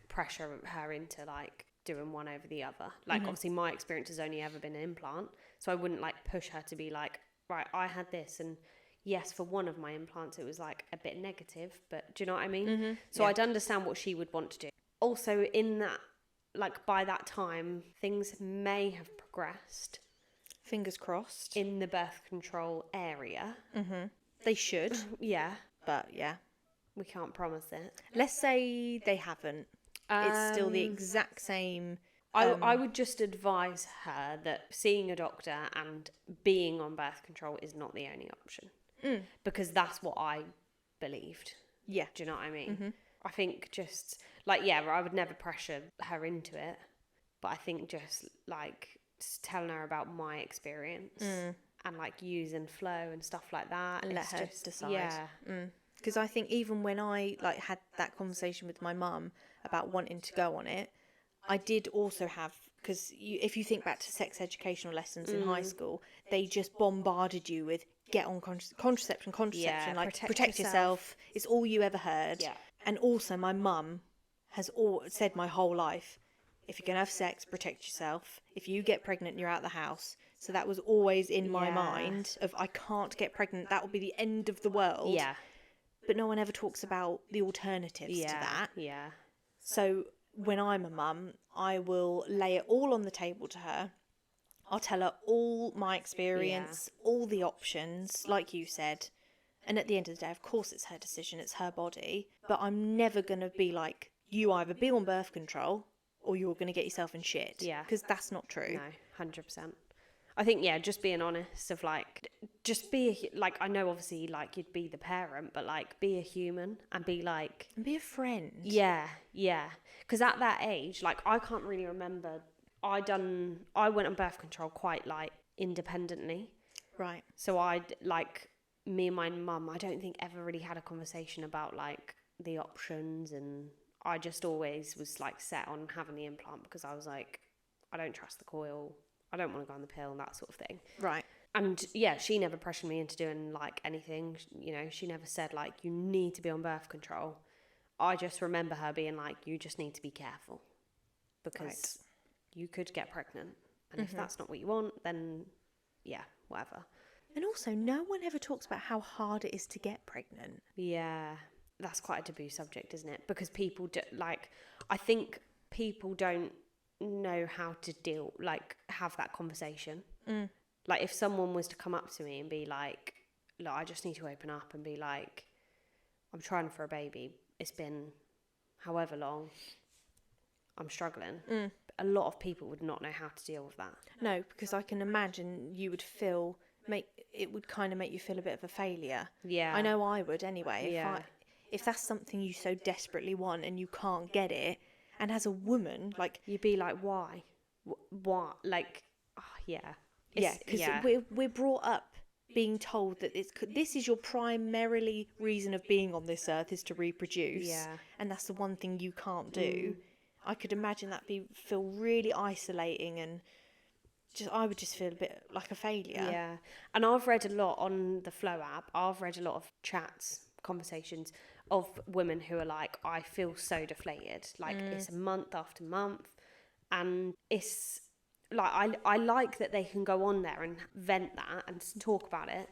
pressure her into doing one over the other. Obviously my experience has only ever been an implant, so I wouldn't push her to be right, I had this, and yes, for one of my implants it was a bit negative, but do you know what I mean? So I'd understand what she would want to do. Also in that, by that time, things may have progressed. Fingers crossed. In the birth control area. They should. Yeah. But yeah. We can't promise it. Let's say they haven't. It's still the exact same. I would just advise her that seeing a doctor and being on birth control is not the only option. Because that's what I believed. Yeah. Do you know what I mean? I think just, I would never pressure her into it. But I think just telling her about my experience and using flow and stuff like that. And let her decide. Yeah. Because I think even when I had that conversation with my mum about wanting to go on it, I did also have, because if you think back to sex educational lessons in high school, they just bombarded you with get on contraception, protect yourself. It's all you ever heard. Yeah. And also my mum has said my whole life, if you're going to have sex, protect yourself. If you get pregnant, you're out of the house. So that was always in my mind of, I can't get pregnant. That will be the end of the world. Yeah. But no one ever talks about the alternatives to that. Yeah. So when I'm a mum, I will lay it all on the table to her. I'll tell her all my experience, all the options, like you said. And at the end of the day, of course, it's her decision. It's her body. But I'm never going to be like, you either be on birth control or you're going to get yourself in shit. Yeah. Because that's not true. No, 100%. I think, just being honest of just be, I know obviously, you'd be the parent, but, be a human and be And be a friend. Yeah, yeah. Because at that age, I can't really remember, I went on birth control quite, independently. Right. So I'd, me and my mum, I don't think ever really had a conversation about like the options, and I just always was like set on having the implant because I was like, I don't trust the coil, I don't want to go on the pill and that sort of thing. Right. And yeah, she never pressured me into doing like anything, you know, she never said like, you need to be on birth control. I just remember her being like, you just need to be careful because you could get pregnant. And if that's not what you want, then yeah, whatever. And also, no one ever talks about how hard it is to get pregnant. Yeah, that's quite a taboo subject, isn't it? Because people do, like, I think people don't know how to deal, like, have that conversation. Like, if someone was to come up to me and be like, look, I just need to open up and be like, I'm trying for a baby. It's been however long. I'm struggling. A lot of people would not know how to deal with that. No, because I can imagine you would feel, it would kind of make you feel a bit of a failure. Yeah. I know I would anyway. Yeah. If that's something you so desperately want and you can't get it, and as a woman, like... You'd be like, why? What? Like, oh, yeah. Yeah, because we're brought up being told that this is your primarily reason of being on this earth is to reproduce. Yeah. And that's the one thing you can't do. I could imagine that feel really isolating, and I would just feel a bit like a failure. Yeah. And I've read a lot on the Flow app. I've read a lot of chats, conversations of women who are like, I feel so deflated. Like it's a month after month, and it's like I like that they can go on there and vent that and talk about it.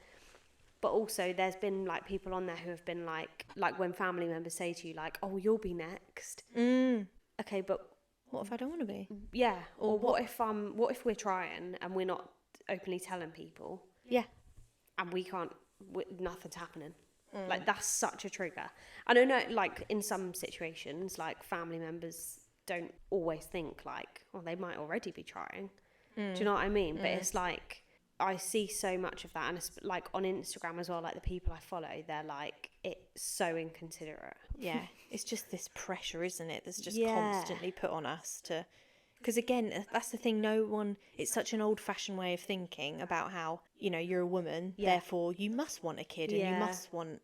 But also there's been like people on there who have been like when family members say to you like, oh, you'll be next. Okay, but what if I don't want to be? Yeah. Or what if we're trying and we're not openly telling people? Yeah. And we can't, nothing's happening. Like, that's such a trigger. I don't know, like, in some situations, like, family members don't always think, like, oh, they might already be trying. Do you know what I mean? But it's like, I see so much of that. And it's, like, on Instagram as well, like, the people I follow, they're, like, it's so inconsiderate. Yeah. It's just this pressure, isn't it? That's just constantly put on us to... Because again, that's the thing, it's such an old-fashioned way of thinking about how, you know, you're a woman, therefore you must want a kid and you must want,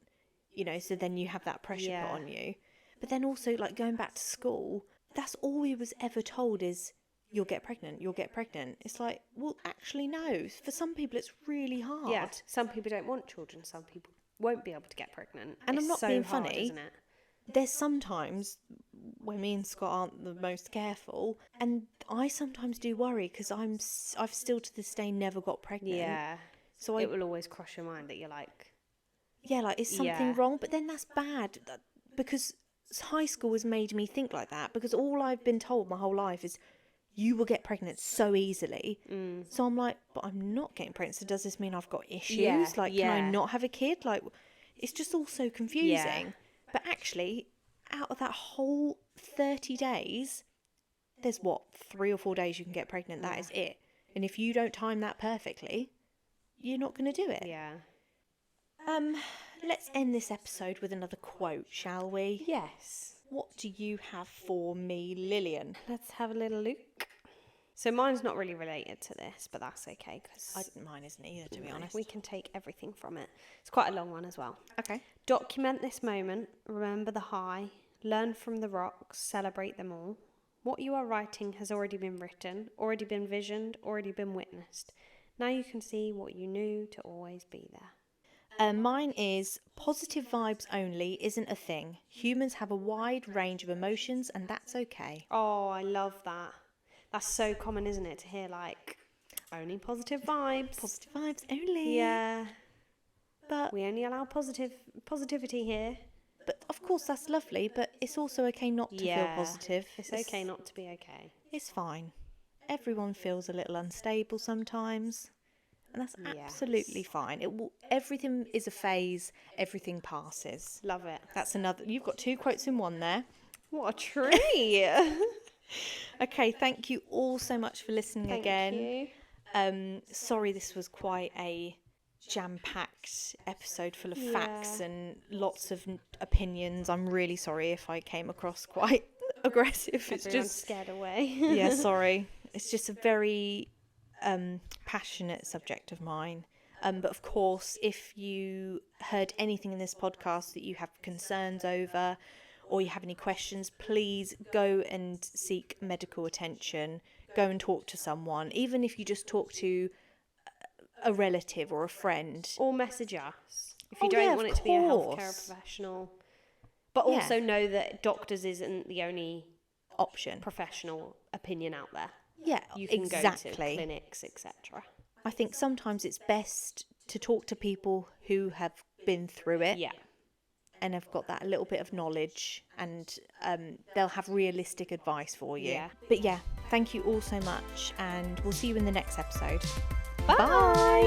you know, so then you have that pressure put on you. But then also, like, going back to school, that's all we was ever told is, you'll get pregnant. It's like, well, actually, no. For some people, it's really hard. Yeah, some people don't want children. Some people won't be able to get pregnant. And I'm not being hard, funny. Isn't it? There's sometimes when me and Scott aren't the most careful, and I sometimes do worry because I've still to this day never got pregnant. Yeah. So it will always cross your mind that you're like... Yeah, like, is something wrong? But then that's bad because high school has made me think like that, because all I've been told my whole life is you will get pregnant so easily. So I'm like, but I'm not getting pregnant. So does this mean I've got issues? Yeah, Can I not have a kid? Like, it's just all so confusing. Yeah. But actually, out of that whole 30 days, there's 3 or 4 days you can get pregnant. That is it. And if you don't time that perfectly, you're not going to do it. Yeah. Let's end this episode with another quote, shall we? Yes. What do you have for me, Lillian? Let's have a little look. So mine's not really related to this, but that's okay because mine isn't either, to be honest. We can take everything from it. It's quite a long one as well. Okay. Document this moment. Remember the high. Learn from the rocks. Celebrate them all. What you are writing has already been written, already been visioned, already been witnessed. Now you can see what you knew to always be there. Mine is positive vibes only isn't a thing. Humans have a wide range of emotions and that's okay. Oh, I love that. That's so common, isn't it? To hear like, only positive vibes. Positive vibes only. Yeah. But we only allow positivity here. But of course that's lovely, but it's also okay not to feel positive. It's okay not to be okay. It's fine. Everyone feels a little unstable sometimes. And that's absolutely fine. Everything is a phase. Everything passes. Love it. That's another. You've got 2 quotes in one there. What a treat. Okay, thank you all so much for listening again. Thank you. Sorry, this was quite a jam-packed episode full of facts and lots of opinions. I'm really sorry if I came across quite aggressive. Everyone's It's just scared away. sorry. It's just a very passionate subject of mine. But of course, if you heard anything in this podcast that you have concerns over, or you have any questions, please go and seek medical attention. Go and talk to someone, even if you just talk to a relative or a friend. Or message us if you don't want it to be a healthcare professional. But also know that doctors isn't the only option, professional opinion out there. Yeah, you can go to clinics, etc. I think sometimes it's best to talk to people who have been through it. Yeah. And have got that little bit of knowledge, and they'll have realistic advice for you. Yeah. But yeah, thank you all so much, and we'll see you in the next episode. Bye.